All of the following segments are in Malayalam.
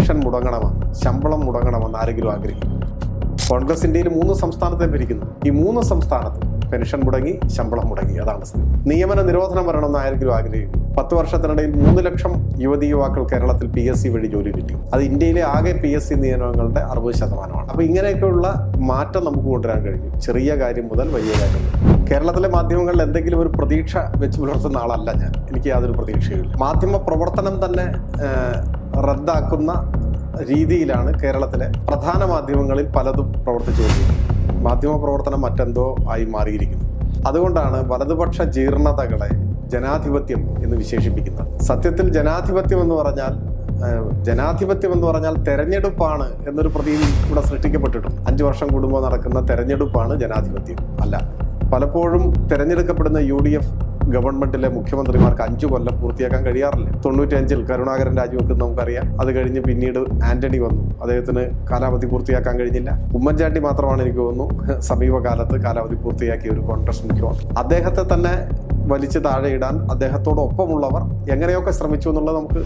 പെൻഷൻ മുടങ്ങണമെന്ന്, ശമ്പളം മുടങ്ങണമെന്ന് ആരെങ്കിലും ആഗ്രഹിക്കും? കോൺഗ്രസ് ഇന്ത്യയിൽ 3 സംസ്ഥാനത്തെ ഭരിക്കുന്നു. ഈ 3 സംസ്ഥാനത്തും പെൻഷൻ മുടങ്ങി, ശമ്പളം മുടങ്ങി. അതാണ് സ്ഥിതി. നിയമന നിരോധനം വരണമെന്ന് ആരെങ്കിലും ആഗ്രഹിക്കും? 10 വർഷത്തിനിടയിൽ 3 ലക്ഷം യുവതി-യുവാക്കൾ കേരളത്തിൽ PSC വഴി ജോലി കിട്ടി. അത് ഇന്ത്യയിലെ ആകെ PSC നിയമനങ്ങളുടെ 60%. അപ്പോൾ ഇങ്ങനെയൊക്കെയുള്ള മാറ്റം നമുക്ക് കൊണ്ടുവരാൻ കഴിഞ്ഞു. ചെറിയ കാര്യം മുതൽ വലിയ കാര്യം. കേരളത്തിലെ മാധ്യമങ്ങളിൽ എന്തെങ്കിലും ഒരു പ്രതീക്ഷ വെച്ച് പുലർത്തുന്ന ആളല്ല ഞാൻ. എനിക്ക് യാതൊരു പ്രതീക്ഷയുമില്ല. മാധ്യമ പ്രവർത്തനം തന്നെ റദ്ദാക്കുന്ന രീതിയിലാണ് കേരളത്തിലെ പ്രധാന മാധ്യമങ്ങളിൽ പലതും പ്രവർത്തിച്ചുകൊണ്ടിരിക്കുന്നത്. മാധ്യമ പ്രവർത്തനം മറ്റെന്തോ ആയി മാറിയിരിക്കുന്നു. അതുകൊണ്ടാണ് വലതുപക്ഷ ജീർണതകളെ ജനാധിപത്യം എന്ന് വിശേഷിപ്പിക്കുന്നത്. സത്യത്തിൽ ജനാധിപത്യം എന്ന് പറഞ്ഞാൽ തെരഞ്ഞെടുപ്പാണ് എന്നൊരു പ്രതീതി ഇവിടെ സൃഷ്ടിക്കപ്പെട്ടിട്ടുണ്ട്. 5 വർഷം കൂടുമ്പോൾ നടക്കുന്ന തെരഞ്ഞെടുപ്പാണ് ജനാധിപത്യം അല്ല. പലപ്പോഴും തെരഞ്ഞെടുക്കപ്പെടുന്ന UDF ഗവൺമെന്റിലെ മുഖ്യമന്ത്രിമാർക്ക് 5 കൊല്ലം പൂർത്തിയാക്കാൻ കഴിയാറില്ല. 95-ൽ കരുണാകരൻ രാജിവെക്കുന്ന നമുക്കറിയാം. അത് കഴിഞ്ഞ് പിന്നീട് ആന്റണി വന്നു. അദ്ദേഹത്തിന് കാലാവധി പൂർത്തിയാക്കാൻ കഴിഞ്ഞില്ല. ഉമ്മൻചാണ്ടി മാത്രമാണ് എനിക്ക് തോന്നുന്നു സമീപകാലത്ത് കാലാവധി പൂർത്തിയാക്കിയ ഒരു കോൺഗ്രസ് മുഖ്യമന്ത്രി. അദ്ദേഹത്തെ തന്നെ വലിച്ചു താഴെയിടാൻ അദ്ദേഹത്തോടൊപ്പമുള്ളവർ എങ്ങനെയൊക്കെ ശ്രമിച്ചു എന്നുള്ളത് നമുക്ക്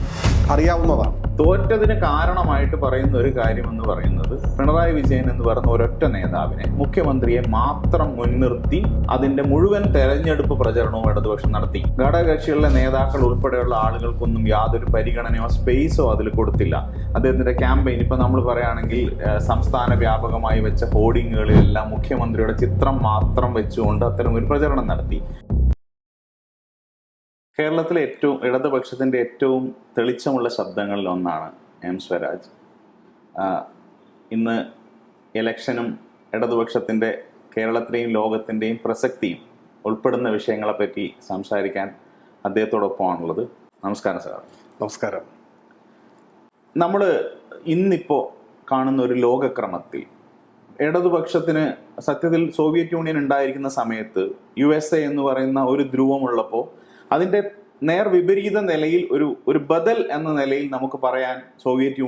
അറിയാവുന്നതാണ്. തോറ്റതിന് കാരണമായിട്ട് പറയുന്ന ഒരു കാര്യം എന്ന് പറയുന്നത്, പിണറായി വിജയൻ എന്ന് പറയുന്ന ഒരൊറ്റ നേതാവിനെ, മുഖ്യമന്ത്രിയെ മാത്രം മുൻനിർത്തി അതിന്റെ മുഴുവൻ തെരഞ്ഞെടുപ്പ് പ്രചരണവും ഇടതുപക്ഷം നടത്തി. ഘടകകക്ഷികളിലെ നേതാക്കൾ ഉൾപ്പെടെയുള്ള ആളുകൾക്കൊന്നും യാതൊരു പരിഗണനയോ സ്പേസോ അതിൽ കൊടുത്തില്ല. അദ്ദേഹത്തിന്റെ ക്യാമ്പയിൻ ഇപ്പൊ നമ്മൾ പറയുകയാണെങ്കിൽ സംസ്ഥാന വ്യാപകമായി വെച്ച ഹോർഡിങ്ങുകളിലെല്ലാം മുഖ്യമന്ത്രിയുടെ ചിത്രം മാത്രം വെച്ചുകൊണ്ട് അത്തരം ഒരു പ്രചരണം നടത്തി. കേരളത്തിലെ ഇടതുപക്ഷത്തിന്റെ ഏറ്റവും തെളിച്ചമുള്ള ശബ്ദങ്ങളിൽ ഒന്നാണ് M. സ്വരാജ്. ഇന്ന് ഇലക്ഷനും ഇടതുപക്ഷത്തിന്റെ കേരളത്തിലെയും ലോകത്തിന്റെയും പ്രസക്തിയും ഉൾപ്പെടുന്ന വിഷയങ്ങളെപ്പറ്റി സംസാരിക്കാൻ അദ്ദേഹത്തോടൊപ്പമാണുള്ളത്. നമസ്കാരം സാർ. നമസ്കാരം. നമ്മൾ ഇന്നിപ്പോൾ കാണുന്ന ഒരു ലോകക്രമത്തിൽ ഇടതുപക്ഷത്തിന് സത്യത്തിൽ സോവിയറ്റ് യൂണിയൻ ഉണ്ടായിരിക്കുന്ന സമയത്ത് USA എന്ന് പറയുന്ന ഒരു ധ്രുവമുള്ളപ്പോൾ അതിൻ്റെ നേർ വിപരീത നിലയിൽ ഒരു ബദൽ എന്ന നിലയിൽ നമുക്ക് പറയാൻ സോവിയറ്റ്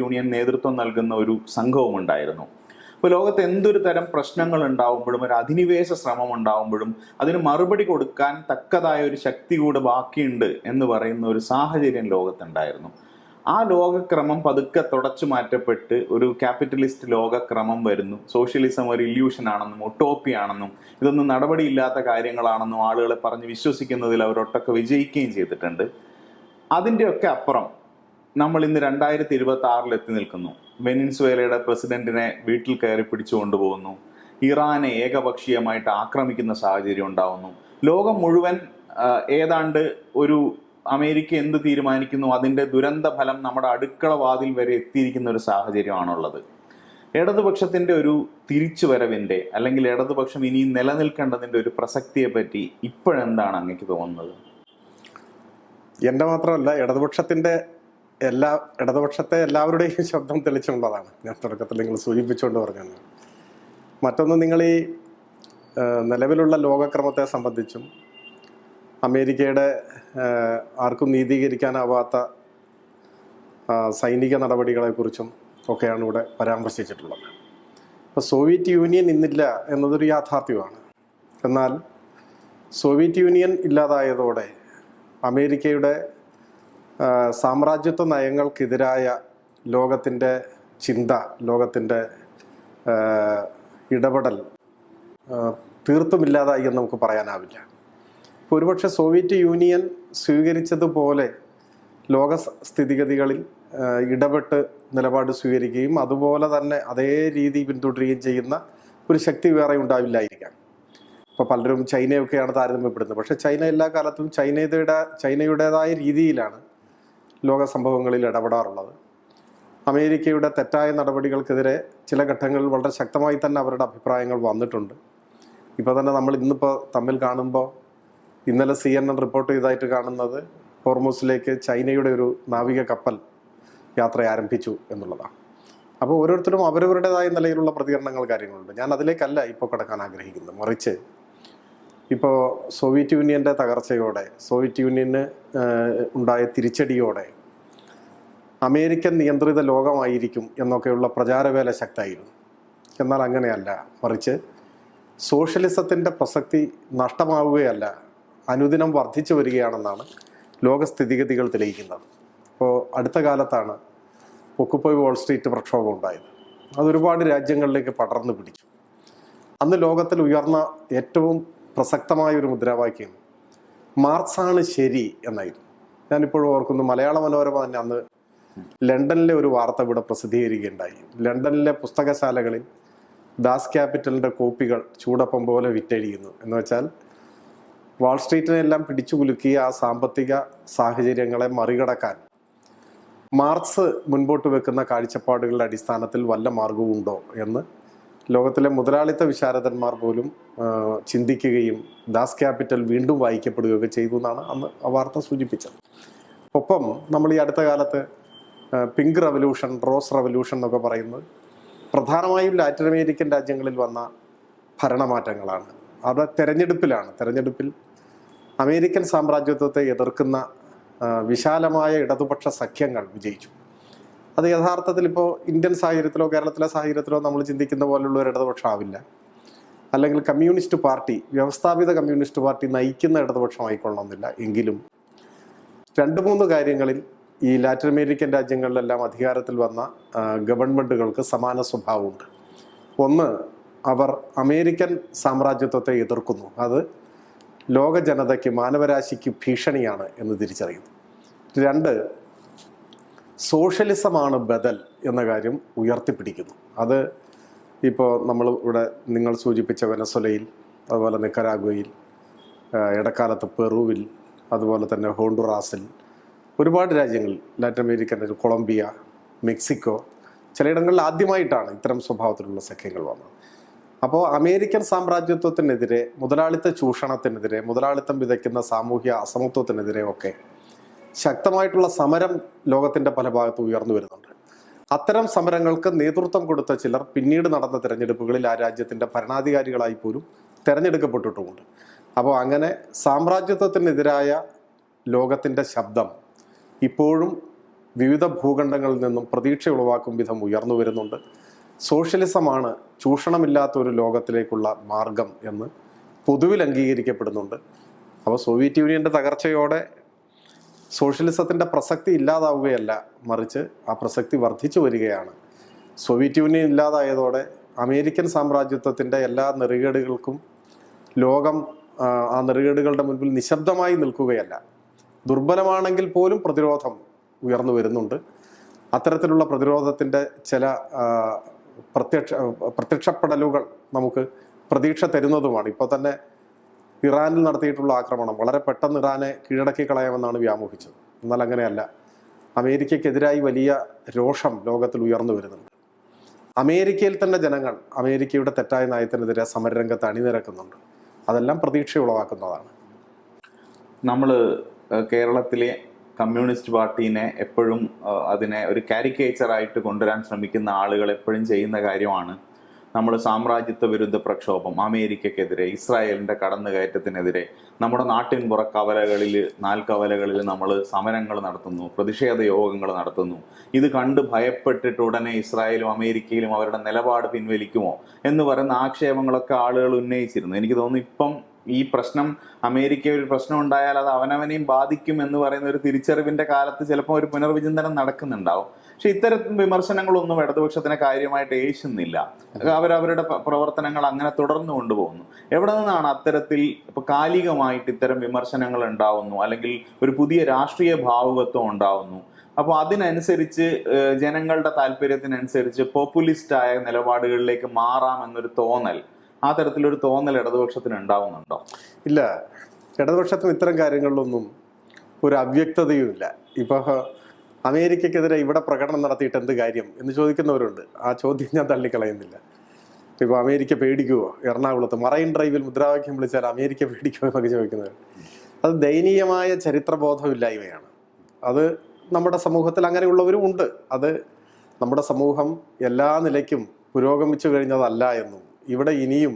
യൂണിയൻ നേതൃത്വം നൽകുന്ന ഒരു സംഘവും ഉണ്ടായിരുന്നു. അപ്പോൾ ലോകത്ത് എന്തൊരു തരം പ്രശ്നങ്ങൾ ഉണ്ടാവുമ്പോഴും ഒരു അധിനിവേശ ശ്രമം ഉണ്ടാവുമ്പോഴും അതിന് മറുപടി കൊടുക്കാൻ തക്കതായ ഒരു ശക്തി കൂടെ ബാക്കിയുണ്ട് എന്ന് പറയുന്ന ഒരു സാഹചര്യം ലോകത്തുണ്ടായിരുന്നു. ആ ലോകക്രമം പതുക്കെ തുടച്ചു മാറ്റപ്പെട്ട് ഒരു ക്യാപിറ്റലിസ്റ്റ് ലോകക്രമം വരുന്നു. സോഷ്യലിസം ഒരു ഇല്യൂഷൻ ആണെന്നും ഒട്ടോപ്പിയാണെന്നും ഇതൊന്നും നടപടിയില്ലാത്ത കാര്യങ്ങളാണെന്നും ആളുകളെ പറഞ്ഞ് വിശ്വസിക്കുന്നതിൽ അവരൊട്ടൊക്കെ വിജയിക്കുകയും ചെയ്തിട്ടുണ്ട്. അതിൻ്റെയൊക്കെ അപ്പുറം നമ്മൾ ഇന്ന് 2026 എത്തി നിൽക്കുന്നു. വെനിൻസുവേലയുടെ പ്രസിഡന്റിനെ വീട്ടിൽ കയറി പിടിച്ചു കൊണ്ടുപോകുന്നു. ഇറാനെ ഏകപക്ഷീയമായിട്ട് ആക്രമിക്കുന്ന സാഹചര്യം ഉണ്ടാവുന്നു. ലോകം മുഴുവൻ ഏതാണ്ട് ഒരു അമേരിക്ക എന്ത് തീരുമാനിക്കുന്നു അതിൻ്റെ ദുരന്ത ഫലം നമ്മുടെ അടുക്കള വാതിൽ വരെ എത്തിയിരിക്കുന്ന ഒരു സാഹചര്യമാണുള്ളത്. ഇടതുപക്ഷത്തിൻ്റെ ഒരു തിരിച്ചുവരവിൻ്റെ അല്ലെങ്കിൽ ഇടതുപക്ഷം ഇനി നിലനിൽക്കേണ്ടതിൻ്റെ ഒരു പ്രസക്തിയെ പറ്റി ഇപ്പോഴെന്താണ് അങ്ങേക്ക് തോന്നുന്നത്? എൻ്റെ മാത്രമല്ല, ഇടതുപക്ഷത്തെ എല്ലാവരുടെയും ശബ്ദം തെളിച്ചുള്ളതാണ്. ഞാൻ തുടക്കത്തിൽ നിങ്ങൾ സൂചിപ്പിച്ചുകൊണ്ട് പറഞ്ഞത്. മറ്റൊന്ന്, നിങ്ങൾ ഈ നിലവിലുള്ള ലോകക്രമത്തെ സംബന്ധിച്ചും അമേരിക്കയുടെ ആർക്കും നീതീകരിക്കാനാവാത്ത സൈനിക നടപടികളെക്കുറിച്ചും ഒക്കെയാണ് ഇവിടെ പരാമർശിച്ചിട്ടുള്ളത്. അപ്പോൾ സോവിയറ്റ് യൂണിയൻ ഇന്നില്ല എന്നതൊരു യാഥാർത്ഥ്യമാണ്. എന്നാൽ സോവിയറ്റ് യൂണിയൻ ഇല്ലാതായതോടെ അമേരിക്കയുടെ സാമ്രാജ്യത്വ നയങ്ങൾക്കെതിരായ ലോകത്തിൻ്റെ ചിന്ത, ലോകത്തിൻ്റെ ഇടപെടൽ തീർത്തുമില്ലാതായി എന്ന് നമുക്ക് പറയാനാവില്ല. ഇപ്പോൾ ഒരുപക്ഷെ സോവിയറ്റ് യൂണിയൻ സ്വീകരിച്ചതുപോലെ ലോക സ്ഥിതിഗതികളിൽ ഇടപെട്ട് നിലപാട് സ്വീകരിക്കുകയും അതുപോലെ തന്നെ അതേ രീതി പിന്തുടരുകയും ചെയ്യുന്ന ഒരു ശക്തി വേറെ ഉണ്ടാവില്ലായിരിക്കാം. ഇപ്പോൾ പലരും ചൈനയൊക്കെയാണ് താരതമ്യപ്പെടുന്നത്. പക്ഷേ ചൈന എല്ലാ കാലത്തും ചൈനയുടേതായ രീതിയിലാണ് ലോക സംഭവങ്ങളിൽ ഇടപെടാറുള്ളത്. അമേരിക്കയുടെ തെറ്റായ നടപടികൾക്കെതിരെ ചില ഘട്ടങ്ങളിൽ വളരെ ശക്തമായി തന്നെ അവരുടെ അഭിപ്രായങ്ങൾ വന്നിട്ടുണ്ട്. ഇപ്പോൾ തന്നെ നമ്മൾ ഇന്നിപ്പോൾ തമ്മിൽ കാണുമ്പോൾ ഇന്നലെ CNN റിപ്പോർട്ട് ചെയ്തതായിട്ട് കാണുന്നത് ഹോർമൂസിലേക്ക് ചൈനയുടെ ഒരു നാവിക കപ്പൽ യാത്ര ആരംഭിച്ചു എന്നുള്ളതാണ്. അപ്പോൾ ഓരോരുത്തരും അവരവരുടേതായ നിലയിലുള്ള പ്രതികരണങ്ങൾ, കാര്യങ്ങളുണ്ട്. ഞാൻ അതിലേക്കല്ല ഇപ്പോൾ കടക്കാൻ ആഗ്രഹിക്കുന്നത്. മറിച്ച് ഇപ്പോൾ സോവിയറ്റ് യൂണിയൻ്റെ തകർച്ചയോടെ, സോവിയറ്റ് യൂണിയന് ഉണ്ടായ തിരിച്ചടിയോടെ അമേരിക്കൻ നിയന്ത്രിത ലോകമായിരിക്കും എന്നൊക്കെയുള്ള പ്രചാരവേല ശക്തമായിരുന്നു. എന്നാൽ അങ്ങനെയല്ല. മറിച്ച് സോഷ്യലിസത്തിൻ്റെ പ്രസക്തി നഷ്ടമാവുകയല്ല, അനുദിനം വർദ്ധിച്ചു വരികയാണെന്നാണ് ലോകസ്ഥിതിഗതികൾ തെളിയിക്കുന്നത്. അപ്പോൾ അടുത്ത കാലത്താണ് ഒക്കുപ്പൈ വാൾ സ്ട്രീറ്റ് പ്രക്ഷോഭം ഉണ്ടായത്. അതൊരുപാട് രാജ്യങ്ങളിലേക്ക് പടർന്നു പിടിച്ചു. അന്ന് ലോകത്തിൽ ഉയർന്ന ഏറ്റവും പ്രസക്തമായ ഒരു മുദ്രാവാക്യം മാർക്സാണ് ശരി എന്നായിരുന്നു. ഞാനിപ്പോഴും ഓർക്കുന്നു, മലയാള മനോരമ തന്നെ അന്ന് ലണ്ടനിലെ ഒരു വാർത്ത ഇവിടെ പ്രസിദ്ധീകരിക്കുകയുണ്ടായി. ലണ്ടനിലെ പുസ്തകശാലകളിൽ ദാസ് ക്യാപിറ്റലിൻ്റെ കോപ്പികൾ ചൂടപ്പം പോലെ വിറ്റഴിയുന്നു. എന്ന് വെച്ചാൽ വാൾ സ്ട്രീറ്റിനെല്ലാം പിടിച്ചു കുലുക്കിയ ആ സാമ്പത്തിക സാഹചര്യങ്ങളെ മറികടക്കാൻ മാർക്സ് മുൻപോട്ട് വെക്കുന്ന കാഴ്ചപ്പാടുകളുടെ അടിസ്ഥാനത്തിൽ വല്ല മാർഗവുമുണ്ടോ എന്ന് ലോകത്തിലെ മുതലാളിത്ത വിശാരദന്മാർ പോലും ചിന്തിക്കുകയും ദാസ് ക്യാപിറ്റൽ വീണ്ടും വായിക്കപ്പെടുകയൊക്കെ ചെയ്തു എന്നാണ് അന്ന് ആ വാർത്ത സൂചിപ്പിച്ചത്. ഒപ്പം നമ്മൾ ഈ അടുത്ത കാലത്ത് പിങ്ക് റവല്യൂഷൻ, റോസ് റവല്യൂഷൻ എന്നൊക്കെ പറയുന്നത് പ്രധാനമായും ലാറ്റിൻ അമേരിക്കൻ രാജ്യങ്ങളിൽ വന്ന ഭരണമാറ്റങ്ങളാണ്. അത് തെരഞ്ഞെടുപ്പിൽ അമേരിക്കൻ സാമ്രാജ്യത്വത്തെ എതിർക്കുന്ന വിശാലമായ ഇടതുപക്ഷ സഖ്യങ്ങൾ വിജയിച്ചു. അത് യഥാർത്ഥത്തിൽ ഇപ്പോൾ ഇന്ത്യൻ സാഹചര്യത്തിലോ കേരളത്തിലെ സാഹചര്യത്തിലോ നമ്മൾ ചിന്തിക്കുന്ന പോലുള്ള ഒരു ഇടതുപക്ഷം ആവില്ല. അല്ലെങ്കിൽ കമ്മ്യൂണിസ്റ്റ് പാർട്ടി, വ്യവസ്ഥാപിത കമ്മ്യൂണിസ്റ്റ് പാർട്ടി നയിക്കുന്ന ഇടതുപക്ഷമായിക്കൊള്ളണമെന്നില്ല. എങ്കിലും 2-3 കാര്യങ്ങളിൽ ഈ ലാറ്റിൻ അമേരിക്കൻ രാജ്യങ്ങളിലെല്ലാം അധികാരത്തിൽ വന്ന ഗവൺമെൻറ്റുകൾക്ക് സമാന സ്വഭാവമുണ്ട്. ഒന്ന്, അവർ അമേരിക്കൻ സാമ്രാജ്യത്വത്തെ എതിർക്കുന്നു. അത് ലോക ജനതയ്ക്ക്, മാനവരാശിക്ക് ഭീഷണിയാണ് എന്ന് തിരിച്ചറിയുന്നു. 2, സോഷ്യലിസമാണ് ബദൽ എന്ന കാര്യം ഉയർത്തിപ്പിടിക്കുന്നു. അത് ഇപ്പോൾ നമ്മൾ ഇവിടെ നിങ്ങൾ സൂചിപ്പിച്ച വെനസ്വലയിൽ, അതുപോലെ നിക്കരാഗ്വയിൽ, ഇടക്കാലത്ത് പെറുവിൽ, അതുപോലെ തന്നെ ഹോണ്ടുറാസിൽ, ഒരുപാട് രാജ്യങ്ങളിൽ, ലാറ്റിൻ അമേരിക്കൻ, കൊളംബിയ, മെക്സിക്കോ, ചിലയിടങ്ങളിൽ ആദ്യമായിട്ടാണ് ഇത്തരം സ്വഭാവത്തിലുള്ള സഖ്യങ്ങൾ വന്നത്. അപ്പോൾ അമേരിക്കൻ സാമ്രാജ്യത്വത്തിനെതിരെ, മുതലാളിത്ത ചൂഷണത്തിനെതിരെ, മുതലാളിത്തം വിതയ്ക്കുന്ന സാമൂഹ്യ അസമത്വത്തിനെതിരെ ഒക്കെ ശക്തമായിട്ടുള്ള സമരം ലോകത്തിൻ്റെ പല ഭാഗത്തും ഉയർന്നു വരുന്നുണ്ട്. അത്തരം സമരങ്ങൾക്ക് നേതൃത്വം കൊടുത്ത ചിലർ പിന്നീട് നടന്ന തെരഞ്ഞെടുപ്പുകളിൽ ആ രാജ്യത്തിൻ്റെ ഭരണാധികാരികളായി പോലും തിരഞ്ഞെടുക്കപ്പെട്ടിട്ടുമുണ്ട്. അപ്പോൾ അങ്ങനെ സാമ്രാജ്യത്വത്തിനെതിരായ ലോകത്തിൻ്റെ ശബ്ദം ഇപ്പോഴും വിവിധ ഭൂഖണ്ഡങ്ങളിൽ നിന്നും പ്രതീക്ഷ ഉളവാക്കും വിധം ഉയർന്നു വരുന്നുണ്ട്. സോഷ്യലിസമാണ് ചൂഷണമില്ലാത്ത ഒരു ലോകത്തിലേക്കുള്ള മാർഗം എന്ന് പൊതുവിൽ അംഗീകരിക്കപ്പെടുന്നുണ്ട്. അപ്പോൾ സോവിയറ്റ് യൂണിയൻ്റെ തകർച്ചയോടെ സോഷ്യലിസത്തിൻ്റെ പ്രസക്തി ഇല്ലാതാവുകയല്ല, മറിച്ച് ആ പ്രസക്തി വർദ്ധിച്ചു വരികയാണ്. സോവിയറ്റ് യൂണിയൻ ഇല്ലാതായതോടെ അമേരിക്കൻ സാമ്രാജ്യത്വത്തിൻ്റെ എല്ലാ നെറുകേടുകൾക്കും ലോകം ആ നെറുകേടുകളുടെ മുൻപിൽ നിശബ്ദമായി നിൽക്കുകയല്ല, ദുർബലമാണെങ്കിൽ പോലും പ്രതിരോധം ഉയർന്നു വരുന്നുണ്ട്. അത്തരത്തിലുള്ള പ്രതിരോധത്തിൻ്റെ ചില പ്രത്യക്ഷപ്പെടലുകൾ നമുക്ക് പ്രതീക്ഷ തരുന്നതുമാണ്. ഇപ്പോൾ തന്നെ ഇറാനിൽ നടത്തിയിട്ടുള്ള ആക്രമണം വളരെ പെട്ടെന്ന് ഇറാനെ കീഴടക്കി കളയാമെന്നാണ് വ്യാമോഹിച്ചത്. എന്നാൽ അങ്ങനെയല്ല. അമേരിക്കയ്ക്കെതിരായി വലിയ രോഷം ലോകത്തിൽ ഉയർന്നു വരുന്നുണ്ട്. അമേരിക്കയിൽ തന്നെ ജനങ്ങൾ അമേരിക്കയുടെ തെറ്റായ നയത്തിനെതിരെ സമരരംഗത്ത് അണിനിരക്കുന്നുണ്ട്. അതെല്ലാം പ്രതീക്ഷ ഉളവാക്കുന്നതാണ്. നമ്മൾ കേരളത്തിലെ കമ്മ്യൂണിസ്റ്റ് പാർട്ടീനെ എപ്പോഴും അതിനെ ഒരു കാരിക്കേച്ചറായിട്ട് കൊണ്ടുവരാൻ ശ്രമിക്കുന്ന ആളുകൾ എപ്പോഴും ചെയ്യുന്ന കാര്യമാണ് നമ്മൾ സാമ്രാജ്യത്വ വിരുദ്ധ പ്രക്ഷോഭം, അമേരിക്കക്കെതിരെ, ഇസ്രായേലിൻ്റെ കടന്നുകയറ്റത്തിനെതിരെ നമ്മുടെ നാട്ടിൻ പുറക്കവലകളിൽ, നാൽക്കവലകളിൽ നമ്മൾ സമരങ്ങൾ നടത്തുന്നു, പ്രതിഷേധ യോഗങ്ങൾ നടത്തുന്നു. ഇത് കണ്ട് ഭയപ്പെട്ടിട്ട് ഉടനെ ഇസ്രായേലും അമേരിക്കയിലും അവരുടെ നിലപാട് പിൻവലിക്കുമോ എന്ന് പറയുന്ന ആക്ഷേപങ്ങളൊക്കെ ആളുകൾ ഉന്നയിച്ചിരുന്നു. എനിക്ക് തോന്നുന്നു ഇപ്പം ഈ പ്രശ്നം, അമേരിക്ക ഒരു പ്രശ്നം ഉണ്ടായാൽ അത് അവനവനെയും ബാധിക്കും എന്ന് പറയുന്ന ഒരു തിരിച്ചറിവിന്റെ കാലത്ത് ചിലപ്പോൾ ഒരു പുനർവിചിന്തനം നടക്കുന്നുണ്ടാവും. പക്ഷെ ഇത്തരത്തിൽ വിമർശനങ്ങളൊന്നും ഇടതുപക്ഷത്തിനെ കാര്യമായിട്ട് ഏശുന്നില്ല. അവരവരുടെ പ്രവർത്തനങ്ങൾ അങ്ങനെ തുടർന്നു കൊണ്ടുപോകുന്നു. എവിടെ നിന്നാണ് അത്തരത്തിൽ ഇപ്പൊ കാലികമായിട്ട് ഇത്തരം വിമർശനങ്ങൾ ഉണ്ടാവുന്നു, അല്ലെങ്കിൽ ഒരു പുതിയ രാഷ്ട്രീയ ഭാവുകത്വം ഉണ്ടാവുന്നു? അപ്പോൾ അതിനനുസരിച്ച് ജനങ്ങളുടെ താല്പര്യത്തിനനുസരിച്ച് പോപ്പുലിസ്റ്റായ നിലപാടുകളിലേക്ക് മാറാം എന്നൊരു തോന്നൽ, ആ തരത്തിലൊരു തോന്നൽ ഇടതുപക്ഷത്തിന് ഉണ്ടാവുന്നുണ്ടോ? ഇല്ല, ഇടതുപക്ഷത്തിന് ഇത്തരം കാര്യങ്ങളിലൊന്നും ഒരു അവ്യക്തതയും ഇല്ല. ഇപ്പോൾ അമേരിക്കക്കെതിരെ ഇവിടെ പ്രകടനം നടത്തിയിട്ട് എന്ത് കാര്യം എന്ന് ചോദിക്കുന്നവരുണ്ട്. ആ ചോദ്യം ഞാൻ തള്ളിക്കളയുന്നില്ല. ഇപ്പോൾ അമേരിക്ക പേടിക്കുമോ, എറണാകുളത്ത് മറൈൻ ഡ്രൈവിൽ മുദ്രാവാക്യം വിളിച്ചാൽ അമേരിക്ക പേടിക്കുമോ എന്നൊക്കെ ചോദിക്കുന്നവർ, അത് ദയനീയമായ ചരിത്രബോധമില്ലായ്മയാണ്. അത് നമ്മുടെ സമൂഹത്തിൽ അങ്ങനെയുള്ളവരും ഉണ്ട്. അത് നമ്മുടെ സമൂഹം എല്ലാ നിലയ്ക്കും പുരോഗമിച്ചു കഴിഞ്ഞതല്ല എന്നും ഇവിടെ ഇനിയും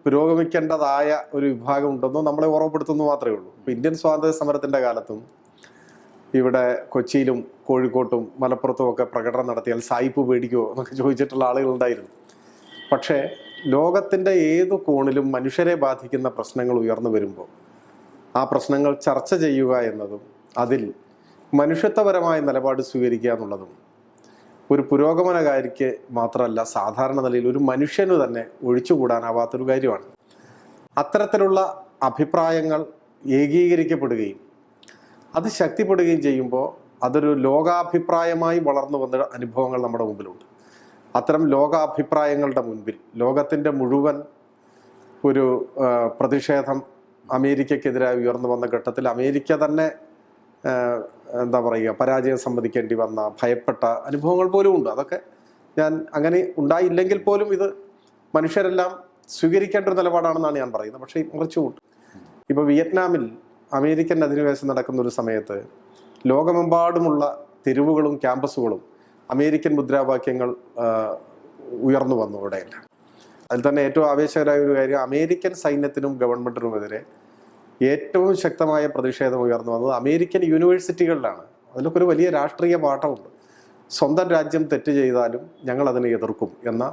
പുരോഗമിക്കേണ്ടതായ ഒരു വിഭാഗം ഉണ്ടെന്നും നമ്മളെ ഓർമ്മപ്പെടുത്തുന്നു മാത്രമേ ഉള്ളൂ. ഇപ്പോൾ ഇന്ത്യൻ സ്വാതന്ത്ര്യ സമരത്തിൻ്റെ കാലത്തും ഇവിടെ കൊച്ചിയിലും കോഴിക്കോട്ടും മലപ്പുറത്തും ഒക്കെ പ്രകടനം നടത്തിയാൽ സായിപ്പ് പേടിക്കുമോ എന്നൊക്കെ ചോദിച്ചിട്ടുള്ള ആളുകളുണ്ടായിരുന്നു. പക്ഷേ ലോകത്തിൻ്റെ ഏതു കോണിലും മനുഷ്യരെ ബാധിക്കുന്ന പ്രശ്നങ്ങൾ ഉയർന്നു വരുമ്പോൾ ആ പ്രശ്നങ്ങൾ ചർച്ച ചെയ്യുക എന്നതും അതിൽ മനുഷ്യത്വപരമായ നിലപാട് സ്വീകരിക്കുക എന്നുള്ളതും ഒരു പുരോഗമനകാരിക്ക് മാത്രമല്ല, സാധാരണ നിലയിൽ ഒരു മനുഷ്യന് തന്നെ ഒഴിച്ചുകൂടാനാവാത്തൊരു കാര്യമാണ്. അത്തരത്തിലുള്ള അഭിപ്രായങ്ങൾ ഏകീകരിക്കപ്പെടുകയും അത് ശക്തിപ്പെടുകയും ചെയ്യുമ്പോൾ അതൊരു ലോകാഭിപ്രായമായി വളർന്നു വന്ന അനുഭവങ്ങൾ നമ്മുടെ മുമ്പിലുണ്ട്. അത്തരം ലോകാഭിപ്രായങ്ങളുടെ മുൻപിൽ ലോകത്തിൻ്റെ മുഴുവൻ ഒരു പ്രതിഷേധം അമേരിക്കക്കെതിരായി ഉയർന്നു വന്ന ഘട്ടത്തിൽ അമേരിക്ക തന്നെ എന്താ പറയുക, പരാജയം സമ്മതിക്കേണ്ടി വന്ന ഭയപ്പെട്ട അനുഭവങ്ങൾ പോലും ഉണ്ട്. അതൊക്കെ ഞാൻ അങ്ങനെ ഉണ്ടായില്ലെങ്കിൽ പോലും ഇത് മനുഷ്യരെല്ലാം സ്വീകരിക്കേണ്ട ഒരു നിലപാടാണെന്നാണ് ഞാൻ പറയുന്നത്. പക്ഷേ മറിച്ചുകൊണ്ട് ഇപ്പോൾ വിയറ്റ്നാമിൽ അമേരിക്കൻ അധിനിവേശം നടക്കുന്ന ഒരു സമയത്ത് ലോകമെമ്പാടുമുള്ള തെരുവുകളും ക്യാമ്പസുകളും അമേരിക്കൻ മുദ്രാവാക്യങ്ങൾ ഉയർന്നു വന്നു ഇവിടെയല്ല. അതിൽ തന്നെ ഏറ്റവും ആവേശകരമായ ഒരു കാര്യം, അമേരിക്കൻ സൈന്യത്തിനും ഗവൺമെൻറ്റിനുമെതിരെ ഏറ്റവും ശക്തമായ പ്രതിഷേധം ഉയർന്നു വന്നത് അമേരിക്കൻ യൂണിവേഴ്സിറ്റികളിലാണ്. അതിലൊക്കെ ഒരു വലിയ രാഷ്ട്രീയ പാഠമുണ്ട്. സ്വന്തം രാജ്യം തെറ്റ് ചെയ്താലും ഞങ്ങൾ അതിനെ എതിർക്കും എന്ന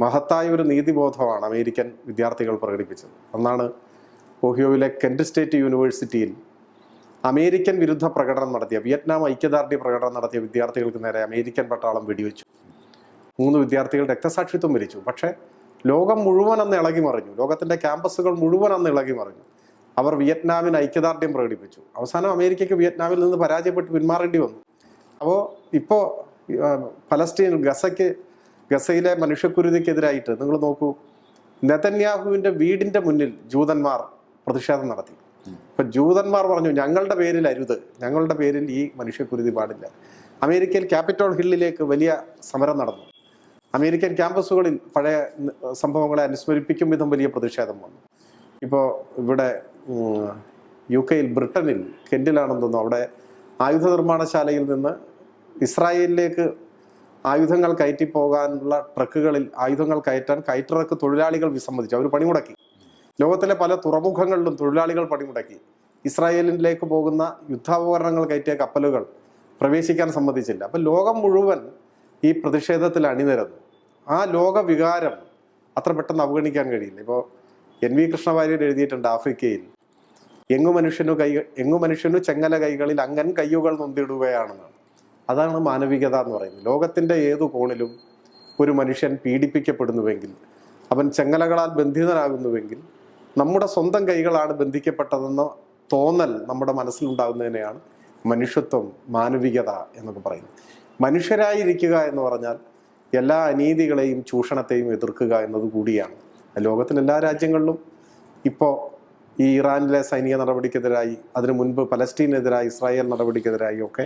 മഹത്തായ ഒരു നീതിബോധമാണ് അമേരിക്കൻ വിദ്യാർത്ഥികൾ പ്രകടിപ്പിച്ചത്. അന്നാണ് ഓഹിയോയിലെ കെന്റ് സ്റ്റേറ്റ് യൂണിവേഴ്സിറ്റിയിൽ അമേരിക്കൻ വിരുദ്ധ പ്രകടനം നടത്തിയ, വിയറ്റ്നാം ഐക്യദാർഢ്യ പ്രകടനം നടത്തിയ വിദ്യാർത്ഥികൾക്ക് നേരെ അമേരിക്കൻ പട്ടാളം വെടിവെച്ചു. 3 വിദ്യാർത്ഥികൾ രക്തസാക്ഷിത്വം വരിച്ചു. പക്ഷേ ലോകം മുഴുവൻ അന്ന് ഇളകി മറിഞ്ഞു. ലോകത്തിൻ്റെ ക്യാമ്പസുകൾ മുഴുവൻ അന്ന് ഇളകി മറിഞ്ഞു. അവർ വിയറ്റ്നാമിന് ഐക്യദാർഢ്യം പ്രകടിപ്പിച്ചു. അവസാനം അമേരിക്കയ്ക്ക് വിയറ്റ്നാമിൽ നിന്ന് പരാജയപ്പെട്ട് പിന്മാറേണ്ടി വന്നു. അപ്പോൾ ഇപ്പോൾ പലസ്തീൻ ഗസയിലെ മനുഷ്യക്കുരുതിക്കെതിരായിട്ട് നിങ്ങൾ നോക്കൂ, നെതന്യാഹുവിൻ്റെ വീടിൻ്റെ മുന്നിൽ ജൂതന്മാർ പ്രതിഷേധം നടത്തി. ഇപ്പം ജൂതന്മാർ പറഞ്ഞു, ഞങ്ങളുടെ പേരിൽ അരുത്, ഞങ്ങളുടെ പേരിൽ ഈ മനുഷ്യക്കുരുതി പാടില്ല. അമേരിക്കയിൽ ക്യാപിറ്റോൾ ഹില്ലിലേക്ക് വലിയ സമരം നടന്നു. അമേരിക്കൻ ക്യാമ്പസുകളിൽ പഴയ സംഭവങ്ങളെ അനുസ്മരിപ്പിക്കും വിധം വലിയ പ്രതിഷേധം വന്നു. ഇപ്പോൾ ഇവിടെ UK ബ്രിട്ടനിൽ കെന്റിലാണെന്ന് തോന്നുന്നു, അവിടെ ആയുധ നിർമ്മാണശാലയിൽ നിന്ന് ഇസ്രായേലിലേക്ക് ആയുധങ്ങൾ കയറ്റി പോകാനുള്ള ട്രക്കുകളിൽ ആയുധങ്ങൾ കയറ്റാൻ കയറ്റിറക്ക് തൊഴിലാളികൾ വിസമ്മതിച്ചു. അവർ പണിമുടക്കി. ലോകത്തിലെ പല തുറമുഖങ്ങളിലും തൊഴിലാളികൾ പണിമുടക്കി. ഇസ്രായേലിലേക്ക് പോകുന്ന യുദ്ധാപകരണങ്ങൾ കയറ്റിയ കപ്പലുകൾ പ്രവേശിക്കാൻ സമ്മതിച്ചില്ല. അപ്പം ലോകം മുഴുവൻ ഈ പ്രതിഷേധത്തിൽ അണിനിരന്നു. ആ ലോകവികാരം അത്ര പെട്ടെന്ന് അവഗണിക്കാൻ കഴിയില്ല. ഇപ്പോൾ NV കൃഷ്ണവാര്യർ എഴുതിയിട്ടുണ്ട്, ആഫ്രിക്കയിൽ എങ്ങു മനുഷ്യനു ചെങ്ങല കൈകളിൽ അങ്ങൻ കയ്യുകൾ നൊന്തിടുകയാണെന്നാണ്. അതാണ് മാനവികത എന്ന് പറയുന്നത്. ലോകത്തിൻ്റെ ഏതു കോണിലും ഒരു മനുഷ്യൻ പീഡിപ്പിക്കപ്പെടുന്നുവെങ്കിൽ, അവൻ ചെങ്ങലകളാൽ ബന്ധിതനാകുന്നുവെങ്കിൽ, നമ്മുടെ സ്വന്തം കൈകളാണ് ബന്ധിക്കപ്പെട്ടതെന്ന തോന്നൽ നമ്മുടെ മനസ്സിലുണ്ടാകുന്നതിനെയാണ് മനുഷ്യത്വം, മാനവികത എന്നൊക്കെ പറയുന്നത്. മനുഷ്യരായിരിക്കുക എന്ന് പറഞ്ഞാൽ എല്ലാ അനീതികളെയും ചൂഷണത്തെയും എതിർക്കുക എന്നത് കൂടിയാണ്. ലോകത്തിലെ എല്ലാ രാജ്യങ്ങളിലും ഇപ്പോൾ ഈ ഇറാനിലെ സൈനിക നടപടിക്കെതിരായി, അതിനു മുൻപ് പലസ്തീനെതിരായി, ഇസ്രായേൽ നടപടിക്കെതിരായി ഒക്കെ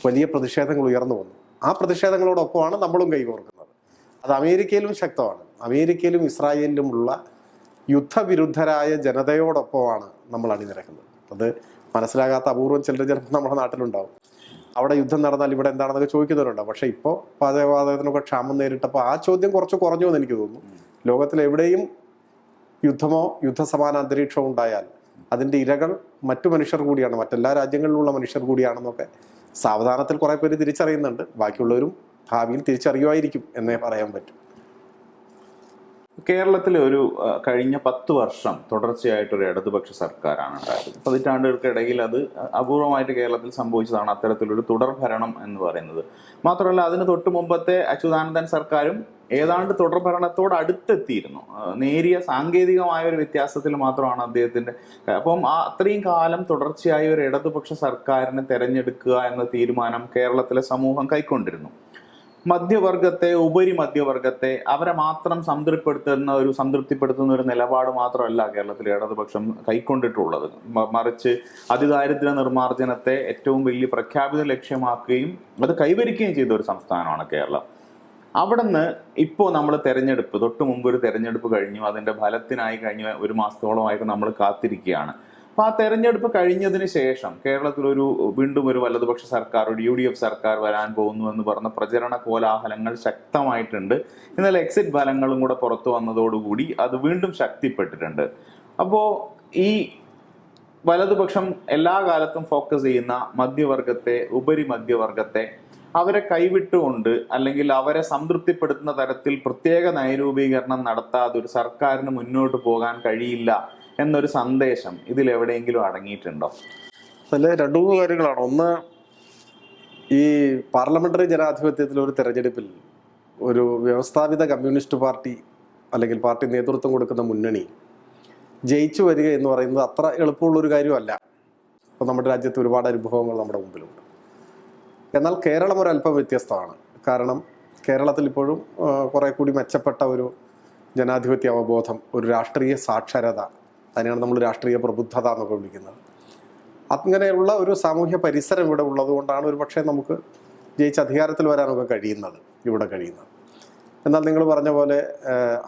വലിയ പ്രതിഷേധങ്ങൾ ഉയർന്നു വന്നു. ആ പ്രതിഷേധങ്ങളോടൊപ്പമാണ് നമ്മളും കൈകോർക്കുന്നത്. അത് അമേരിക്കയിലും ശക്തമാണ്. അമേരിക്കയിലും ഇസ്രായേലിലുമുള്ള യുദ്ധവിരുദ്ധരായ ജനതയോടൊപ്പമാണ് നമ്മൾ അണിനിരക്കുന്നത്. അത് മനസ്സിലാകാത്ത അപൂർവം ചിലപ്പോൾ നമ്മുടെ നാട്ടിലുണ്ടാവും. അവിടെ യുദ്ധം നടന്നാൽ ഇവിടെ എന്താണെന്നൊക്കെ ചോദിക്കുന്നവരുണ്ടാവും. പക്ഷേ ഇപ്പോൾ പാചകവാതകത്തിനൊക്കെ ക്ഷാമം നേരിട്ടപ്പോൾ ആ ചോദ്യം കുറച്ച് കുറഞ്ഞു എന്ന് എനിക്ക് തോന്നുന്നു. ലോകത്തിലെവിടെയും യുദ്ധമോ യുദ്ധസമാന അന്തരീക്ഷമോ ഉണ്ടായാൽ അതിൻ്റെ ഇരകൾ മറ്റു മനുഷ്യർ കൂടിയാണ്, മറ്റെല്ലാ രാജ്യങ്ങളിലുള്ള മനുഷ്യർ കൂടിയാണെന്നൊക്കെ സാവധാനത്തിൽ കുറേ പേര് തിരിച്ചറിയുന്നുണ്ട്. ബാക്കിയുള്ളവരും ഭാവിയിൽ തിരിച്ചറിയുമായിരിക്കും എന്നേ പറയാൻ പറ്റും. കേരളത്തിൽ ഒരു കഴിഞ്ഞ 10 വർഷം തുടർച്ചയായിട്ടൊരു ഇടതുപക്ഷ സർക്കാരാണ് ഉണ്ടായത്. പതിറ്റാണ്ടുകൾക്കിടയിൽ അത് അപൂർവമായിട്ട് കേരളത്തിൽ സംഭവിച്ചതാണ് അത്തരത്തിലൊരു തുടർ ഭരണം എന്ന് പറയുന്നത്. മാത്രമല്ല, അതിന് തൊട്ട് മുമ്പത്തെ അച്യുതാനന്ദൻ സർക്കാരും ഏതാണ്ട് തുടർ ഭരണത്തോട് അടുത്തെത്തിയിരുന്നു. നേരിയ സാങ്കേതികമായ ഒരു വ്യത്യാസത്തിൽ മാത്രമാണ് അദ്ദേഹത്തിന്റെ. അപ്പം അത്രയും കാലം തുടർച്ചയായി ഒരു ഇടതുപക്ഷ സർക്കാരിനെ തെരഞ്ഞെടുക്കുക എന്ന തീരുമാനം കേരളത്തിലെ സമൂഹം കൈക്കൊണ്ടിരുന്നു. മധ്യവർഗത്തെ, ഉപരിമധ്യവർഗത്തെ അവരെ മാത്രം സംതൃപ്തിപ്പെടുത്തുന്ന ഒരു നിലപാട് മാത്രമല്ല കേരളത്തിലെ ഇടതുപക്ഷം കൈക്കൊണ്ടിട്ടുള്ളത്. മറിച്ച് അതിദാരിദ്ര്യ നിർമ്മാർജ്ജനത്തെ ഏറ്റവും വലിയ പ്രഖ്യാപിത ലക്ഷ്യമാക്കുകയും അത് കൈവരിക്കുകയും ചെയ്ത ഒരു സംസ്ഥാനമാണ് കേരളം. അവിടുന്ന് ഇപ്പോൾ നമ്മൾ തൊട്ട് മുമ്പ് ഒരു തെരഞ്ഞെടുപ്പ് കഴിഞ്ഞു. അതിന്റെ ഫലത്തിനായി കഴിഞ്ഞ 1 മാസത്തോളമായിട്ട് നമ്മൾ കാത്തിരിക്കുകയാണ്. അപ്പൊ ആ തെരഞ്ഞെടുപ്പ് കഴിഞ്ഞതിന് ശേഷം കേരളത്തിൽ വീണ്ടും ഒരു വലതുപക്ഷ സർക്കാർ, ഒരു UDF സർക്കാർ വരാൻ പോകുന്നു എന്ന് പറഞ്ഞ പ്രചരണ കോലാഹലങ്ങൾ ശക്തമായിട്ടുണ്ട്. ഇന്നലെ എക്സിറ്റ് ഫലങ്ങളും കൂടെ പുറത്തു വന്നതോടുകൂടി അത് വീണ്ടും ശക്തിപ്പെട്ടിട്ടുണ്ട്. അപ്പോൾ ഈ വലതുപക്ഷം എല്ലാ കാലത്തും ഫോക്കസ് ചെയ്യുന്ന മധ്യവർഗത്തെ, ഉപരിമധ്യവർഗത്തെ അവരെ കൈവിട്ടുകൊണ്ട് അല്ലെങ്കിൽ അവരെ സംതൃപ്തിപ്പെടുത്തുന്ന തരത്തിൽ പ്രത്യേക നയരൂപീകരണം നടത്താതെ ഒരു സർക്കാരിന് മുന്നോട്ട് പോകാൻ കഴിയില്ല എന്നൊരു സന്ദേശം ഇതിൽ എവിടെയെങ്കിലും അടങ്ങിയിട്ടുണ്ടോ? അതിൽ 2-3 കാര്യങ്ങളാണ്. ഒന്ന്, ഈ പാർലമെന്ററി ജനാധിപത്യത്തിൽ ഒരു തെരഞ്ഞെടുപ്പിൽ ഒരു വ്യവസ്ഥാപിത കമ്മ്യൂണിസ്റ്റ് പാർട്ടി അല്ലെങ്കിൽ പാർട്ടി നേതൃത്വം കൊടുക്കുന്ന മുന്നണി ജയിച്ചു വരിക എന്ന് പറയുന്നത് അത്ര എളുപ്പമുള്ളൊരു കാര്യമല്ല. അപ്പോൾ നമ്മുടെ രാജ്യത്ത് ഒരുപാട് അനുഭവങ്ങൾ നമ്മുടെ മുമ്പിലുണ്ട്. എന്നാൽ കേരളം ഒരല്പം വ്യത്യസ്തമാണ്. കാരണം കേരളത്തിൽ ഇപ്പോഴും കുറേ കൂടി മെച്ചപ്പെട്ട ഒരു ജനാധിപത്യ അവബോധം, ഒരു രാഷ്ട്രീയ സാക്ഷരത, അതിനാണ് നമ്മൾ രാഷ്ട്രീയ പ്രബുദ്ധത എന്നൊക്കെ വിളിക്കുന്നത്. അങ്ങനെയുള്ള ഒരു സാമൂഹ്യ പരിസരം ഇവിടെ ഉള്ളതുകൊണ്ടാണ് ഒരു പക്ഷേ നമുക്ക് ജയിച്ച് അധികാരത്തിൽ വരാനൊക്കെ ഇവിടെ കഴിയുന്നത്. എന്നാൽ നിങ്ങൾ പറഞ്ഞ പോലെ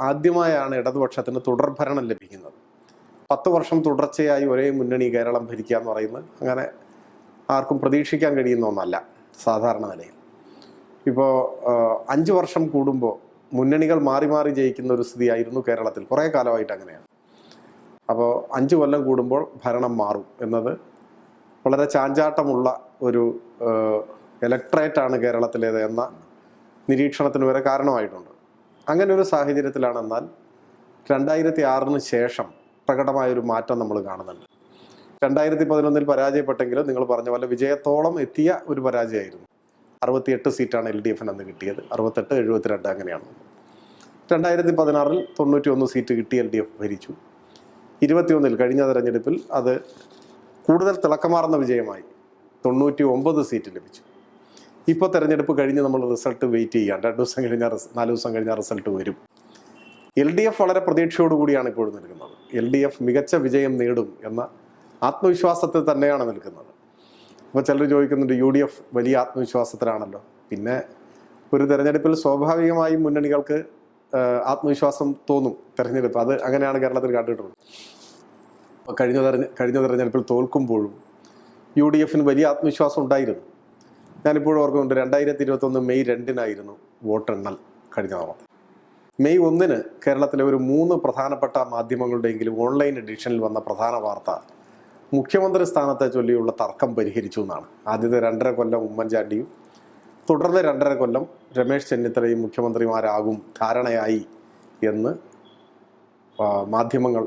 ആദ്യമായാണ് ഇടതുപക്ഷത്തിന് തുടർഭരണം ലഭിക്കുന്നത്. 10 വർഷം തുടർച്ചയായി ഒരേ മുന്നണി കേരളം ഭരിക്കുക എന്ന് പറയുന്നത് അങ്ങനെ ആർക്കും പ്രതീക്ഷിക്കാൻ കഴിയുന്ന ഒന്നല്ല സാധാരണ നിലയിൽ. ഇപ്പോൾ 5 വർഷം കൂടുമ്പോൾ മുന്നണികൾ മാറി മാറി ജയിക്കുന്ന ഒരു സ്ഥിതിയായിരുന്നു കേരളത്തിൽ കുറേ കാലമായിട്ട്. അങ്ങനെയാണ്. അപ്പോൾ 5 കൊല്ലം കൂടുമ്പോൾ ഭരണം മാറും എന്നത് വളരെ ചാഞ്ചാട്ടമുള്ള ഒരു ഇലക്ട്രേറ്റാണ് കേരളത്തിലേത് എന്ന നിരീക്ഷണത്തിന് വരെ കാരണമായിട്ടുണ്ട്. അങ്ങനെ ഒരു സാഹചര്യത്തിലാണെന്നാൽ 2006 ശേഷം പ്രകടമായൊരു മാറ്റം നമ്മൾ കാണുന്നുണ്ട്. 2011 പരാജയപ്പെട്ടെങ്കിലും നിങ്ങൾ പറഞ്ഞ പോലെ വിജയത്തോളം എത്തിയ ഒരു പരാജയമായിരുന്നു. 68 സീറ്റാണ് LDF അന്ന് കിട്ടിയത്. 68, 72 അങ്ങനെയാണ്. 2016 91 സീറ്റ് കിട്ടി LDF ഭരിച്ചു. 21 കഴിഞ്ഞ തെരഞ്ഞെടുപ്പിൽ അത് കൂടുതൽ തിളക്കമാർന്ന വിജയമായി 99 സീറ്റ് ലഭിച്ചു. ഇപ്പോൾ തെരഞ്ഞെടുപ്പ് കഴിഞ്ഞ് നമ്മൾ റിസൾട്ട് വെയിറ്റ് ചെയ്യാം. 2 ദിവസം കഴിഞ്ഞാൽ 4 ദിവസം കഴിഞ്ഞാൽ റിസൾട്ട് വരും. LDF വളരെ പ്രതീക്ഷയോടുകൂടിയാണ് ഇപ്പോൾ നിൽക്കുന്നത്. LDF മികച്ച വിജയം നേടും എന്ന ആത്മവിശ്വാസത്തിൽ തന്നെയാണ് നിൽക്കുന്നത്. അപ്പോൾ ചിലർ ചോദിക്കുന്നുണ്ട്, UDF വലിയ ആത്മവിശ്വാസത്തിലാണല്ലോ. പിന്നെ ഒരു തെരഞ്ഞെടുപ്പിൽ സ്വാഭാവികമായും മുന്നണികൾക്ക് ആത്മവിശ്വാസം തോന്നും. തെരഞ്ഞെടുപ്പ് അത് അങ്ങനെയാണ് കേരളത്തിൽ കണ്ടിട്ടുള്ളത്. കഴിഞ്ഞ തെരഞ്ഞെടുപ്പിൽ തോൽക്കുമ്പോഴും UDFന് വലിയ ആത്മവിശ്വാസം ഉണ്ടായിരുന്നു. ഞാനിപ്പോഴും ഓർക്കുന്നുണ്ട്, 2021 മെയ് 2 വോട്ടെണ്ണൽ കഴിഞ്ഞ തവണ. മെയ് 1 കേരളത്തിലെ ഒരു 3 പ്രധാനപ്പെട്ട മാധ്യമങ്ങളുടെയെങ്കിലും ഓൺലൈൻ എഡിഷനിൽ വന്ന പ്രധാന വാർത്ത മുഖ്യമന്ത്രി സ്ഥാനത്തെ ചൊല്ലിയുള്ള തർക്കം പരിഹരിച്ചു എന്നാണ്. ആദ്യത്തെ 2.5 കൊല്ലം ഉമ്മൻചാണ്ടിയും തുടർന്ന് 2.5 കൊല്ലം രമേശ് ചെന്നിത്തലയും മുഖ്യമന്ത്രിമാരാകും ധാരണയായി എന്ന് മാധ്യമങ്ങൾ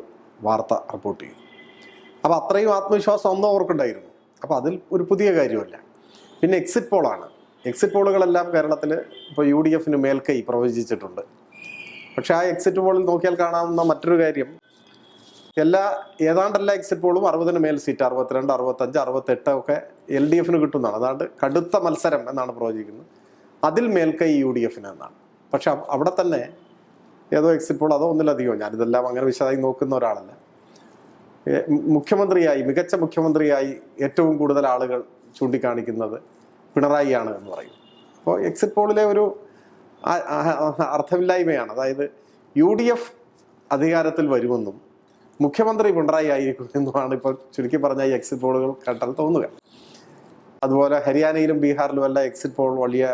വാർത്ത റിപ്പോർട്ട് ചെയ്തു. അപ്പോൾ അത്രയും ആത്മവിശ്വാസം അന്ന് അവർക്കുണ്ടായിരുന്നു. അപ്പോൾ അതിൽ ഒരു പുതിയ കാര്യമല്ല. പിന്നെ എക്സിറ്റ് പോളാണ്. എക്സിറ്റ് പോളുകളെല്ലാം കേരളത്തിൽ ഇപ്പോൾ UDFന് മേൽക്കൈ പ്രവചിച്ചിട്ടുണ്ട്. പക്ഷേ ആ എക്സിറ്റ് പോളിൽ നോക്കിയാൽ കാണാവുന്ന മറ്റൊരു കാര്യം, ഏതാണ്ട് എല്ലാ എക്സിറ്റ് പോളും 60-ന് മേൽ സീറ്റ്, 62, 65, 68 ഒക്കെ LDFന് കിട്ടുന്നതാണ്. അതാണ്ട് കടുത്ത മത്സരം എന്നാണ് പ്രവചിക്കുന്നത്. അതിൽ മേൽക്കൈ UDFന് എന്നാണ്. പക്ഷെ അവിടെ തന്നെ ഏതോ എക്സിറ്റ് പോൾ, അതോ ഒന്നിലധികം, ഞാനിതെല്ലാം അങ്ങനെ വിശദമായി നോക്കുന്ന ഒരാളല്ല, മികച്ച മുഖ്യമന്ത്രിയായി ഏറ്റവും കൂടുതൽ ആളുകൾ ചൂണ്ടിക്കാണിക്കുന്നത് പിണറായിയാണ് എന്ന് പറയും. അപ്പോൾ എക്സിറ്റ് പോളിലെ ഒരു അർത്ഥമില്ലായ്മയാണ്. അതായത് UDF അധികാരത്തിൽ വരുമെന്നും മുഖ്യമന്ത്രി പിണറായി ആയിരിക്കും എന്നുമാണ് ഇപ്പോൾ ചുരുക്കി പറഞ്ഞ ഈ എക്സിറ്റ് പോളുകൾ കേട്ടാൽ തോന്നുക. അതുപോലെ ഹരിയാനയിലും ബീഹാറിലും എല്ലാം എക്സിറ്റ് പോൾ വലിയ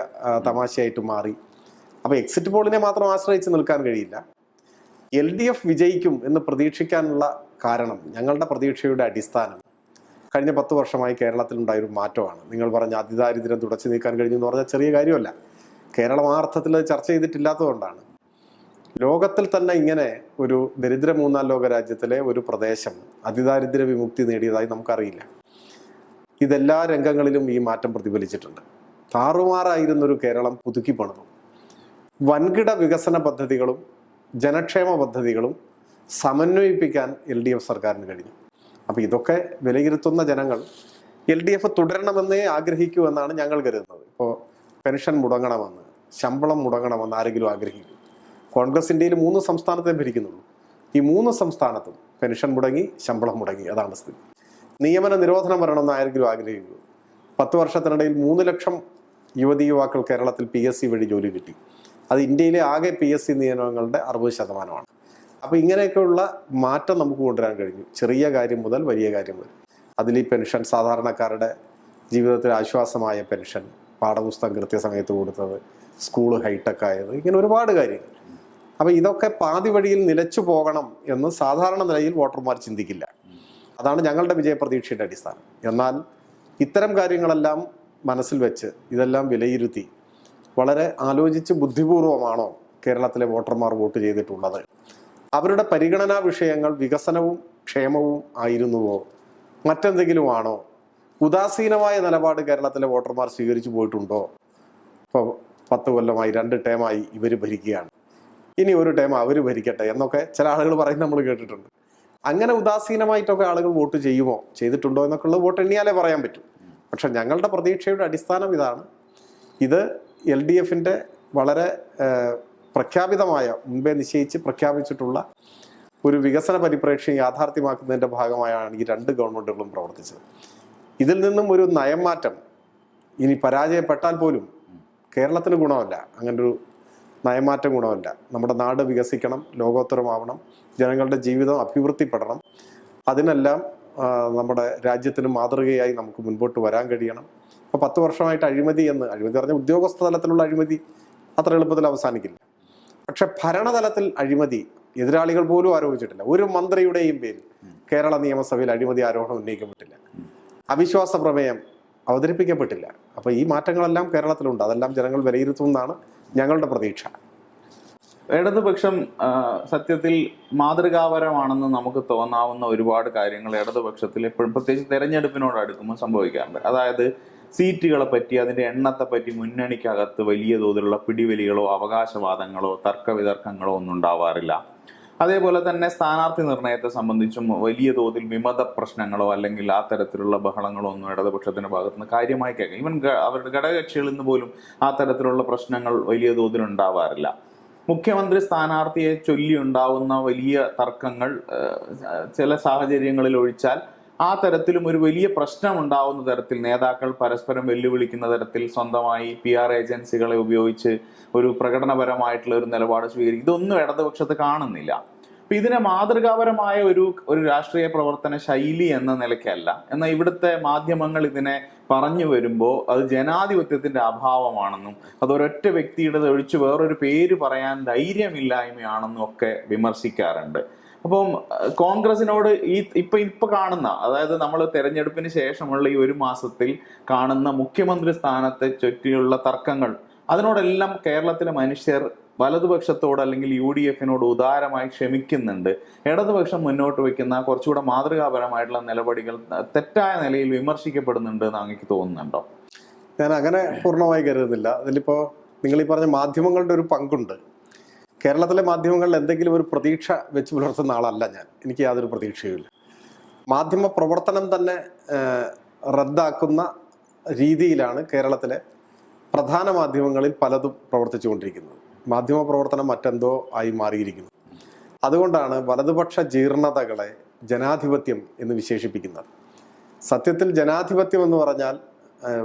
തമാശയായിട്ട് മാറി. അപ്പോൾ എക്സിറ്റ് പോളിനെ മാത്രം ആശ്രയിച്ച് നിൽക്കാൻ കഴിയില്ല. LDF വിജയിക്കും എന്ന് പ്രതീക്ഷിക്കാനുള്ള കാരണം, ഞങ്ങളുടെ പ്രതീക്ഷയുടെ അടിസ്ഥാനം കഴിഞ്ഞ 10 വർഷമായി കേരളത്തിലുണ്ടായൊരു മാറ്റമാണ്. നിങ്ങൾ പറഞ്ഞ അതിദാരിദ്ര്യം തുടച്ചു നീക്കാൻ കഴിഞ്ഞു എന്ന് പറഞ്ഞാൽ ചെറിയ കാര്യമല്ല. കേരളം ആ അർത്ഥത്തിൽ ചർച്ച ചെയ്തിട്ടില്ലാത്തതുകൊണ്ടാണ്. ലോകത്തിൽ തന്നെ ഇങ്ങനെ ഒരു ദരിദ്ര 3-ാം ലോക രാജ്യത്തിലെ ഒരു പ്രദേശം അതിദാരിദ്ര്യ വിമുക്തി നേടിയതായി നമുക്കറിയില്ല. ഇതെല്ലാ രംഗങ്ങളിലും ഈ മാറ്റം പ്രതിഫലിച്ചിട്ടുണ്ട്. താറുമാറായിരുന്നൊരു കേരളം പുതുക്കി പണിതു. വൻകിട വികസന പദ്ധതികളും ജനക്ഷേമ പദ്ധതികളും സമന്വയിപ്പിക്കാൻ LDF സർക്കാരിന് കഴിഞ്ഞു. അപ്പോൾ ഇതൊക്കെ വിലയിരുത്തുന്ന ജനങ്ങൾ LDF തുടരണമെന്നേ ആഗ്രഹിക്കൂ എന്നാണ് ഞങ്ങൾ കരുതുന്നത്. ഇപ്പോൾ പെൻഷൻ മുടങ്ങണമെന്ന്, ശമ്പളം മുടങ്ങണമെന്ന് ആരെങ്കിലും ആഗ്രഹിക്കും? കോൺഗ്രസ് ഇന്ത്യയിൽ 3 സംസ്ഥാനത്തെ ഭരിക്കുന്നുള്ളൂ. ഈ 3 സംസ്ഥാനത്തും പെൻഷൻ മുടങ്ങി, ശമ്പളം മുടങ്ങി, അതാണ് സ്ഥിതി. നിയമന നിരോധനം വരണമെന്ന് ആരെങ്കിലും ആഗ്രഹിക്കൂ? 10 വർഷത്തിനിടയിൽ 3 ലക്ഷം യുവതീ-യുവാക്കൾ കേരളത്തിൽ PSC വഴി ജോലി കിട്ടി. അത് ഇന്ത്യയിലെ ആകെ PSC നിയമനങ്ങളുടെ 60%. അപ്പോൾ ഇങ്ങനെയൊക്കെയുള്ള മാറ്റം നമുക്ക് കൊണ്ടുവരാൻ കഴിഞ്ഞു. ചെറിയ കാര്യം മുതൽ വലിയ കാര്യം വരെ. അതിൽ ഈ പെൻഷൻ, സാധാരണക്കാരുടെ ജീവിതത്തിൽ ആശ്വാസമായ പെൻഷൻ, പാഠപുസ്തകം കൃത്യസമയത്ത് കൊടുത്തത്, സ്കൂൾ ഹൈടെക് ആയത്, ഇങ്ങനെ ഒരുപാട് കാര്യങ്ങൾ. അപ്പോൾ ഇതൊക്കെ പാതി വഴിയിൽ നിലച്ചു പോകണം എന്ന് സാധാരണ നിലയിൽ വോട്ടർമാർ ചിന്തിക്കില്ല. അതാണ് ഞങ്ങളുടെ വിജയപ്രതീക്ഷയുടെ അടിസ്ഥാനം. എന്നാൽ ഇത്തരം കാര്യങ്ങളെല്ലാം മനസ്സിൽ വെച്ച് ഇതെല്ലാം വിലയിരുത്തി വളരെ ആലോചിച്ച് ബുദ്ധിപൂർവമാണോ കേരളത്തിലെ വോട്ടർമാർ വോട്ട് ചെയ്തിട്ടുള്ളത്? അവരുടെ പരിഗണനാ വിഷയങ്ങൾ വികസനവും ക്ഷേമവും ആയിരുന്നുവോ, മറ്റെന്തെങ്കിലും ആണോ? ഉദാസീനമായ നിലപാട് കേരളത്തിലെ വോട്ടർമാർ സ്വീകരിച്ചു പോയിട്ടുണ്ടോ? ഇപ്പോൾ 10 കൊല്ലമായി 2 ടേമായി ഇവർ ഭരിക്കുകയാണ്, ഇനി ഒരു ടേം അവർ ഭരിക്കട്ടെ എന്നൊക്കെ ചില ആളുകൾ പറയുന്നത് നമ്മൾ കേട്ടിട്ടുണ്ട്. അങ്ങനെ ഉദാസീനമായിട്ടൊക്കെ ആളുകൾ വോട്ട് ചെയ്യുമോ, ചെയ്തിട്ടുണ്ടോ എന്നൊക്കെ ഉള്ളത് വോട്ട് എണ്ണിയാലേ പറയാൻ പറ്റും. പക്ഷെ ഞങ്ങളുടെ പ്രതീക്ഷയുടെ അടിസ്ഥാനം ഇതാണ്. ഇത് LDFന്റെ വളരെ പ്രഖ്യാപിതമായ, മുൻപേ നിശ്ചയിച്ച് പ്രഖ്യാപിച്ചിട്ടുള്ള ഒരു വികസന പരിപ്രേക്ഷ്യം യാഥാർത്ഥ്യമാക്കുന്നതിൻ്റെ ഭാഗമായാണ് ഈ 2 ഗവൺമെൻറ്റുകളും പ്രവർത്തിച്ചത്. ഇതിൽ നിന്നും ഒരു നയം മാറ്റം ഇനി പരാജയപ്പെട്ടാൽ പോലും കേരളത്തിന് ഗുണമല്ല, അങ്ങനൊരു നയമാറ്റം ഗുണമല്ല. നമ്മുടെ നാട് വികസിക്കണം, ലോകോത്തരമാവണം, ജനങ്ങളുടെ ജീവിതം അഭിവൃദ്ധിപ്പെടണം. അതിനെല്ലാം നമ്മുടെ രാജ്യത്തിന് മാതൃകയായി നമുക്ക് മുൻപോട്ട് വരാൻ കഴിയണം. ഇപ്പോൾ 10 വർഷമായിട്ട് അഴിമതി പറഞ്ഞാൽ ഉദ്യോഗസ്ഥ തലത്തിലുള്ള അഴിമതി അത്ര എളുപ്പത്തിൽ അവസാനിക്കില്ല. പക്ഷെ ഭരണതലത്തിൽ അഴിമതി എതിരാളികൾ പോലും ആരോപിച്ചിട്ടില്ല. ഒരു മന്ത്രിയുടെയും പേരിൽ കേരള നിയമസഭയിൽ അഴിമതി ആരോപണം ഉന്നയിക്കപ്പെട്ടില്ല, അവിശ്വാസ പ്രമേയം അവതരിപ്പിക്കപ്പെട്ടില്ല. അപ്പോൾ ഈ മാറ്റങ്ങളെല്ലാം കേരളത്തിലുണ്ട്. അതെല്ലാം ജനങ്ങൾ വിലയിരുത്തുമെന്നാണ് ഞങ്ങളുടെ പ്രതീക്ഷ. ഇടതുപക്ഷം സത്യത്തിൽ മാതൃകാപരമാണെന്ന് നമുക്ക് തോന്നാവുന്ന ഒരുപാട് കാര്യങ്ങൾ ഇടതുപക്ഷത്തിൽ എപ്പോഴും പ്രത്യേകിച്ച് തെരഞ്ഞെടുപ്പിനോട് അടുക്കുമ്പോൾ സംഭവിക്കാറുണ്ട്. അതായത് സീറ്റുകളെ പറ്റി, അതിൻ്റെ എണ്ണത്തെ പറ്റി മുന്നണിക്കകത്ത് വലിയ തോതിലുള്ള പിടിവലികളോ അവകാശവാദങ്ങളോ തർക്കവിതർക്കങ്ങളോ ഒന്നും ഉണ്ടാവാറില്ല. അതേപോലെ തന്നെ സ്ഥാനാർത്ഥി നിർണയത്തെ സംബന്ധിച്ചും വലിയ തോതിൽ വിമത പ്രശ്നങ്ങളോ അല്ലെങ്കിൽ ആ തരത്തിലുള്ള ബഹളങ്ങളോ ഒന്നും ഇടതുപക്ഷത്തിന്റെ ഭാഗത്തുനിന്ന് കാര്യമായി കേൾക്കാം. ഈവൻ അവരുടെ ഘടകകക്ഷികളിൽ നിന്ന് പോലും ആ തരത്തിലുള്ള പ്രശ്നങ്ങൾ വലിയ തോതിൽ ഉണ്ടാവാറില്ല. മുഖ്യമന്ത്രി സ്ഥാനാർത്ഥിയെ ചൊല്ലി ഉണ്ടാവുന്ന വലിയ തർക്കങ്ങൾ ചില സാഹചര്യങ്ങളിൽ ഒഴിച്ചാൽ ആ തരത്തിലും ഒരു വലിയ പ്രശ്നം ഉണ്ടാവുന്ന തരത്തിൽ നേതാക്കൾ പരസ്പരം വെല്ലുവിളിക്കുന്ന തരത്തിൽ സ്വന്തമായി PR ഏജൻസികളെ ഉപയോഗിച്ച് ഒരു പ്രകടനപരമായിട്ടുള്ള ഒരു നിലപാട് സ്വീകരിക്കും, ഇതൊന്നും ഇടതുപക്ഷത്ത് കാണുന്നില്ല. അപ്പൊ ഇതിനെ മാതൃകാപരമായ ഒരു രാഷ്ട്രീയ പ്രവർത്തന ശൈലി എന്ന നിലയ്ക്കല്ല, എന്നാൽ ഇവിടുത്തെ മാധ്യമങ്ങൾ ഇതിനെ പറഞ്ഞു വരുമ്പോൾ അത് ജനാധിപത്യത്തിന്റെ അഭാവമാണെന്നും അതൊരൊറ്റ വ്യക്തിയുടെ ഒഴിച്ച് വേറൊരു പേര് പറയാൻ ധൈര്യമില്ലായ്മയാണെന്നും ഒക്കെ വിമർശിക്കാറുണ്ട്. അപ്പം കോൺഗ്രസിനോട് ഇപ്പൊ കാണുന്ന, അതായത് നമ്മൾ തെരഞ്ഞെടുപ്പിന് ശേഷമുള്ള ഈ 1 മാസത്തിൽ കാണുന്ന മുഖ്യമന്ത്രി സ്ഥാനത്തെ ചുറ്റിയുള്ള തർക്കങ്ങൾ, അതിനോടെല്ലാം കേരളത്തിലെ മനുഷ്യർ വലതുപക്ഷത്തോട് അല്ലെങ്കിൽ UDFനോട് ഉദാരമായി ക്ഷമിക്കുന്നുണ്ട്. ഇടതുപക്ഷം മുന്നോട്ട് വയ്ക്കുന്ന കുറച്ചുകൂടെ മാതൃകാപരമായിട്ടുള്ള നിലപാടുകൾ തെറ്റായ നിലയിൽ വിമർശിക്കപ്പെടുന്നുണ്ട് എന്ന് എനിക്ക് തോന്നുന്നുണ്ടോ? ഞാൻ അങ്ങനെ പൂർണ്ണമായി കരുതുന്നില്ല. അതിലിപ്പോ നിങ്ങൾ ഈ പറഞ്ഞ മാധ്യമങ്ങളുടെ ഒരു പങ്കുണ്ട്. കേരളത്തിലെ മാധ്യമങ്ങളിൽ എന്തെങ്കിലും ഒരു പ്രതീക്ഷ വെച്ച് പുലർത്തുന്ന ആളല്ല ഞാൻ. എനിക്ക് യാതൊരു പ്രതീക്ഷയുമില്ല. മാധ്യമ പ്രവർത്തനം തന്നെ റദ്ദാക്കുന്ന രീതിയിലാണ് കേരളത്തിലെ പ്രധാന മാധ്യമങ്ങളിൽ പലതും പ്രവർത്തിച്ചുകൊണ്ടിരിക്കുന്നത്. മാധ്യമ പ്രവർത്തനം മറ്റെന്തോ ആയി മാറിയിരിക്കുന്നു. അതുകൊണ്ടാണ് വലതുപക്ഷ ജീർണതകളെ ജനാധിപത്യം എന്ന് വിശേഷിപ്പിക്കുന്നത്. സത്യത്തിൽ ജനാധിപത്യം എന്ന്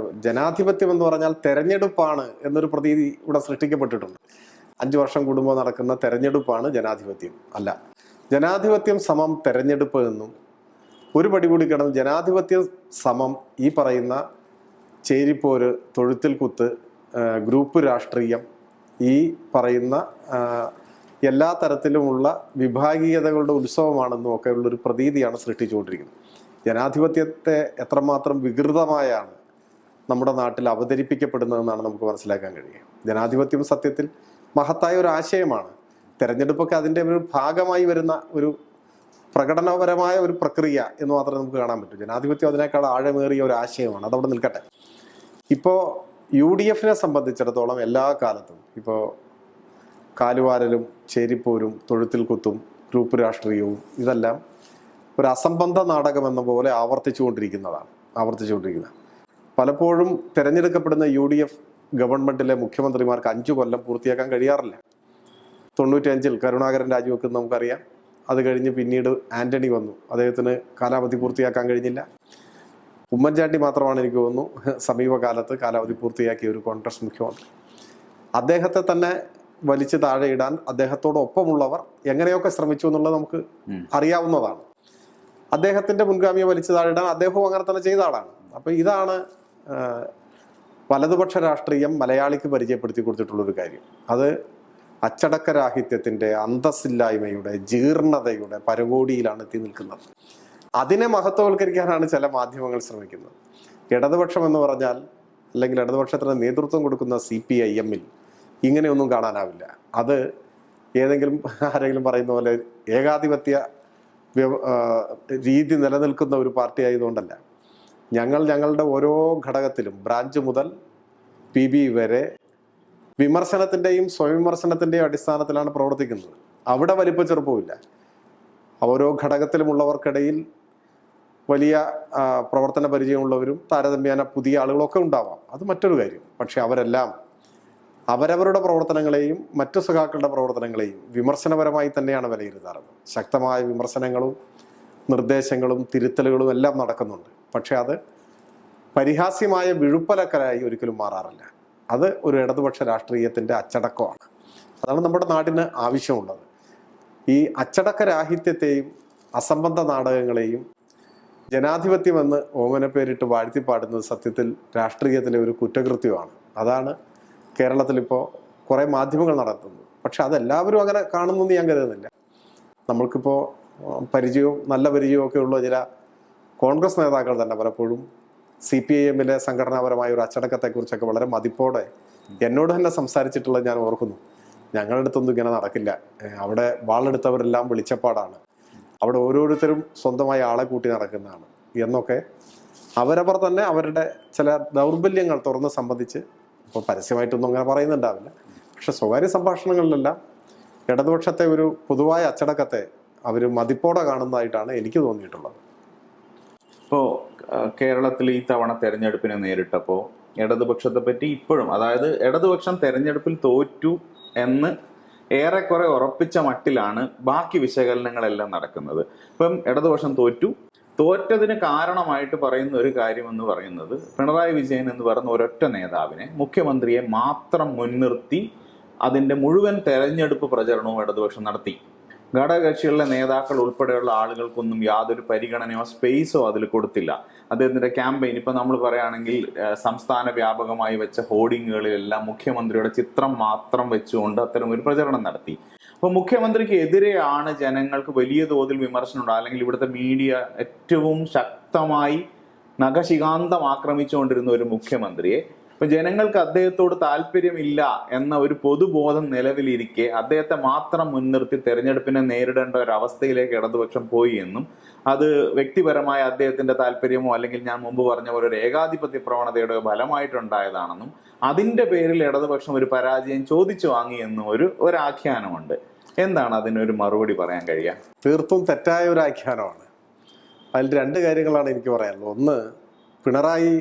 പറഞ്ഞാൽ തെരഞ്ഞെടുപ്പാണ് എന്നൊരു പ്രതീതി ഇവിടെ സൃഷ്ടിക്കപ്പെട്ടിട്ടുണ്ട്. 5 വർഷം കൂടുമ്പോൾ നടക്കുന്ന തെരഞ്ഞെടുപ്പാണ് ജനാധിപത്യം. അല്ല, ജനാധിപത്യം സമം തെരഞ്ഞെടുപ്പ് എന്നും ഒരു പടി കൂടി കിടന്ന് ജനാധിപത്യം സമം ഈ പറയുന്ന ചേരിപ്പോര്, തൊഴുത്തിൽ കുത്ത്, ഗ്രൂപ്പ് രാഷ്ട്രീയം, ഈ പറയുന്ന എല്ലാ തരത്തിലുമുള്ള വിഭാഗീയതകളുടെ ഉത്സവമാണെന്നും ഒക്കെ ഉള്ളൊരു പ്രതീതിയാണ് സൃഷ്ടിച്ചുകൊണ്ടിരിക്കുന്നത്. ജനാധിപത്യത്തെ എത്രമാത്രം വികൃതമായാണ് നമ്മുടെ നാട്ടിൽ അവതരിപ്പിക്കപ്പെടുന്നതെന്നാണ് നമുക്ക് മനസ്സിലാക്കാൻ കഴിയുക. ജനാധിപത്യം സത്യത്തിൽ മഹത്തായ ഒരു ആശയമാണ്. തെരഞ്ഞെടുപ്പൊക്കെ അതിൻ്റെ ഒരു ഭാഗമായി വരുന്ന ഒരു പ്രകടനപരമായ ഒരു പ്രക്രിയ എന്ന് മാത്രമേ നമുക്ക് കാണാൻ പറ്റൂ. ജനാധിപത്യം അതിനേക്കാൾ ആഴമേറിയ ഒരു ആശയമാണ്. അതവിടെ നിൽക്കട്ടെ. ഇപ്പോൾ UDFനെ സംബന്ധിച്ചിടത്തോളം എല്ലാ കാലത്തും ഇപ്പോൾ കാലുവാരലും ചേരിപ്പോരും തൊഴുത്തിൽ കുത്തും ഗ്രൂപ്പ് രാഷ്ട്രീയവും ഇതെല്ലാം ഒരു അസംബന്ധ നാടകം എന്ന പോലെ ആവർത്തിച്ചുകൊണ്ടിരിക്കുന്നത്. പലപ്പോഴും തിരഞ്ഞെടുക്കപ്പെടുന്ന UDF ഗവൺമെന്റിലെ മുഖ്യമന്ത്രിമാർക്ക് 5 കൊല്ലം പൂർത്തിയാക്കാൻ കഴിയാറില്ല. 95-ൽ കരുണാകരൻ രാജിവെക്കുന്നത് നമുക്കറിയാം. അത് കഴിഞ്ഞ് പിന്നീട് ആന്റണി വന്നു, അദ്ദേഹത്തിന് കാലാവധി പൂർത്തിയാക്കാൻ കഴിഞ്ഞില്ല. ഉമ്മൻചാണ്ടി മാത്രമാണ് എനിക്ക് തോന്നുന്നു സമീപകാലത്ത് കാലാവധി പൂർത്തിയാക്കിയ ഒരു കോൺഗ്രസ് മുഖ്യമന്ത്രി. അദ്ദേഹത്തെ തന്നെ വലിച്ചു താഴെയിടാൻ അദ്ദേഹത്തോടൊപ്പമുള്ളവർ എങ്ങനെയൊക്കെ ശ്രമിച്ചു എന്നുള്ളത് നമുക്ക് അറിയാവുന്നതാണ്. അദ്ദേഹത്തിന്റെ മുൻഗാമിയെ വലിച്ചു താഴെയിടാൻ അദ്ദേഹവും അങ്ങനെ തന്നെ ചെയ്ത ആളാണ്. അപ്പൊ ഇതാണ് വലതുപക്ഷ രാഷ്ട്രീയം മലയാളിക്ക് പരിചയപ്പെടുത്തി കൊടുത്തിട്ടുള്ളൊരു കാര്യം. അത് അച്ചടക്കരാഹിത്യത്തിന്റെ, അന്തസ്സില്ലായ്മയുടെ, ജീർണതയുടെ പരകോടിയിലാണ് എത്തി നിൽക്കുന്നത്. അതിനെ മഹത്വവൽക്കരിക്കാനാണ് ചില മാധ്യമങ്ങൾ ശ്രമിക്കുന്നത്. ഇടതുപക്ഷം എന്ന് പറഞ്ഞാൽ, അല്ലെങ്കിൽ ഇടതുപക്ഷത്തിന് നേതൃത്വം കൊടുക്കുന്ന CPIM-ൽ ഇങ്ങനെയൊന്നും കാണാനാവില്ല. അത് ആരെങ്കിലും പറയുന്ന പോലെ ഏകാധിപത്യ രീതി നിലനിൽക്കുന്ന ഒരു പാർട്ടി ആയതുകൊണ്ടല്ല. ഞങ്ങളുടെ ഓരോ ഘടകത്തിലും ബ്രാഞ്ച് മുതൽ PB വരെ വിമർശനത്തിൻ്റെയും സ്വയംവിമർശനത്തിൻ്റെയും അടിസ്ഥാനത്തിലാണ് പ്രവർത്തിക്കുന്നത്. അവിടെ വലിപ്പ ചെറുപ്പമില്ല. ഓരോ ഘടകത്തിലുമുള്ളവർക്കിടയിൽ വലിയ പ്രവർത്തന പരിചയമുള്ളവരും താരതമ്യേന പുതിയ ആളുകളൊക്കെ ഉണ്ടാവാം, അത് മറ്റൊരു കാര്യം. പക്ഷെ അവരെല്ലാം അവരവരുടെ പ്രവർത്തനങ്ങളെയും മറ്റു സഖാക്കളുടെ പ്രവർത്തനങ്ങളെയും വിമർശനപരമായി തന്നെയാണ് വിലയിരുത്താറുള്ളത്. ശക്തമായ വിമർശനങ്ങളും നിർദ്ദേശങ്ങളും തിരുത്തലുകളും എല്ലാം നടക്കുന്നുണ്ട്. പക്ഷെ അത് പരിഹാസ്യമായ വിഴുപ്പലക്കലായി ഒരിക്കലും മാറാറില്ല. അത് ഒരു ഇടതുപക്ഷ രാഷ്ട്രീയത്തിൻ്റെ അച്ചടക്കമാണ്. അതാണ് നമ്മുടെ നാടിന് ആവശ്യമുള്ളത്. ഈ അച്ചടക്ക രാഹിത്യത്തെയും അസംബന്ധ നാടകങ്ങളെയും ജനാധിപത്യമെന്ന് ഓമന പേരിട്ട് വാഴ്ത്തിപ്പാടുന്നത് സത്യത്തിൽ രാഷ്ട്രീയത്തിലെ ഒരു കുറ്റകൃത്യമാണ്. അതാണ് കേരളത്തിലിപ്പോൾ കുറേ മാധ്യമങ്ങൾ നടത്തുന്നത്. പക്ഷെ അതെല്ലാവരും അങ്ങനെ കാണുന്നെന്ന് ഞാൻ കരുതുന്നില്ല. നമ്മൾക്കിപ്പോൾ പരിചയവും നല്ല പരിചയവും ഒക്കെ ഉള്ള ചില കോൺഗ്രസ് നേതാക്കൾ തന്നെ പലപ്പോഴും CPIM-ലെ സംഘടനാപരമായ ഒരു അച്ചടക്കത്തെക്കുറിച്ചൊക്കെ വളരെ മതിപ്പോടെ എന്നോട് തന്നെ സംസാരിച്ചിട്ടുള്ളത് ഞാൻ ഓർക്കുന്നു. ഞങ്ങളുടെ അടുത്തൊന്നും ഇങ്ങനെ നടക്കില്ല, അവിടെ വാളെടുത്തവരെല്ലാം വെളിച്ചപ്പാടാണ്, അവിടെ ഓരോരുത്തരും സ്വന്തമായി ആളെ കൂട്ടി നടക്കുന്നതാണ് എന്നൊക്കെ അവരവർ തന്നെ അവരുടെ ചില ദൗർബല്യങ്ങൾ തുറന്ന് സംബന്ധിച്ച് ഇപ്പോൾ പരസ്യമായിട്ടൊന്നും അങ്ങനെ പറയുന്നുണ്ടാവില്ല. പക്ഷെ സ്വകാര്യ സംഭാഷണങ്ങളിലെല്ലാം ഇടതുപക്ഷത്തെ ഒരു പൊതുവായ അച്ചടക്കത്തെ അവർ മതിപ്പോടെ കാണുന്നതായിട്ടാണ് എനിക്ക് തോന്നിയിട്ടുള്ളത്. ഇപ്പോൾ കേരളത്തിൽ ഈ തവണ തെരഞ്ഞെടുപ്പിനെ നേരിട്ടപ്പോൾ ഇടതുപക്ഷത്തെ പറ്റി ഇപ്പോഴും, അതായത് ഇടതുപക്ഷം തെരഞ്ഞെടുപ്പിൽ തോറ്റു എന്ന് ഏറെക്കുറെ ഉറപ്പിച്ച മട്ടിലാണ് ബാക്കി വിശകലനങ്ങളെല്ലാം നടക്കുന്നത്. ഇപ്പം ഇടതുപക്ഷം തോറ്റതിന് കാരണമായിട്ട് പറയുന്ന ഒരു കാര്യം എന്ന് പറയുന്നത് പിണറായി വിജയൻ എന്ന് പറയുന്ന ഒരൊറ്റ നേതാവിനെ, മുഖ്യമന്ത്രിയെ മാത്രം മുൻനിർത്തി അതിൻ്റെ മുഴുവൻ തെരഞ്ഞെടുപ്പ് പ്രചരണവും ഇടതുപക്ഷം നടത്തി. ഘടകകക്ഷികളിലെ നേതാക്കൾ ഉൾപ്പെടെയുള്ള ആളുകൾക്കൊന്നും യാതൊരു പരിഗണനയോ സ്പേസോ അതിൽ കൊടുത്തില്ല. അദ്ദേഹത്തിന്റെ ക്യാമ്പയിൻ ഇപ്പൊ നമ്മൾ പറയുകയാണെങ്കിൽ സംസ്ഥാന വ്യാപകമായി വെച്ച ഹോർഡിങ്ങുകളിലെല്ലാം മുഖ്യമന്ത്രിയുടെ ചിത്രം മാത്രം വെച്ചുകൊണ്ട് അത്തരം ഒരു പ്രചരണം നടത്തി. അപ്പൊ മുഖ്യമന്ത്രിക്ക് എതിരെയാണ് ജനങ്ങൾക്ക് വലിയ തോതിൽ വിമർശനമുണ്ട്, അല്ലെങ്കിൽ ഇവിടുത്തെ മീഡിയ ഏറ്റവും ശക്തമായി നഖശികാന്തം ആക്രമിച്ചുകൊണ്ടിരുന്ന ഒരു മുഖ്യമന്ത്രിയെ ഇപ്പൊ ജനങ്ങൾക്ക് അദ്ദേഹത്തോട് താല്പര്യമില്ല എന്ന ഒരു പൊതുബോധം നിലവിലിരിക്കെ അദ്ദേഹത്തെ മാത്രം മുൻനിർത്തി തെരഞ്ഞെടുപ്പിനെ നേരിടേണ്ട ഒരു അവസ്ഥയിലേക്ക് ഇടതുപക്ഷം പോയി എന്നും അത് വ്യക്തിപരമായ അദ്ദേഹത്തിന്റെ താല്പര്യമോ അല്ലെങ്കിൽ ഞാൻ മുമ്പ് പറഞ്ഞ പോലെ ഒരു ഏകാധിപത്യ പ്രവണതയുടെ ഫലമായിട്ടുണ്ടായതാണെന്നും അതിന്റെ പേരിൽ ഇടതുപക്ഷം ഒരു പരാജയം ചോദിച്ചു വാങ്ങി എന്നും ഒരു ആഖ്യാനമുണ്ട്. എന്താണ് അതിനൊരു മറുപടി പറയാൻ കഴിയുക? തീർത്തും തെറ്റായ ഒരു ആഖ്യാനമാണ്. അതിൽ രണ്ട് കാര്യങ്ങളാണ് എനിക്ക് പറയാനുള്ളത്. ഒന്ന്, പിണറായി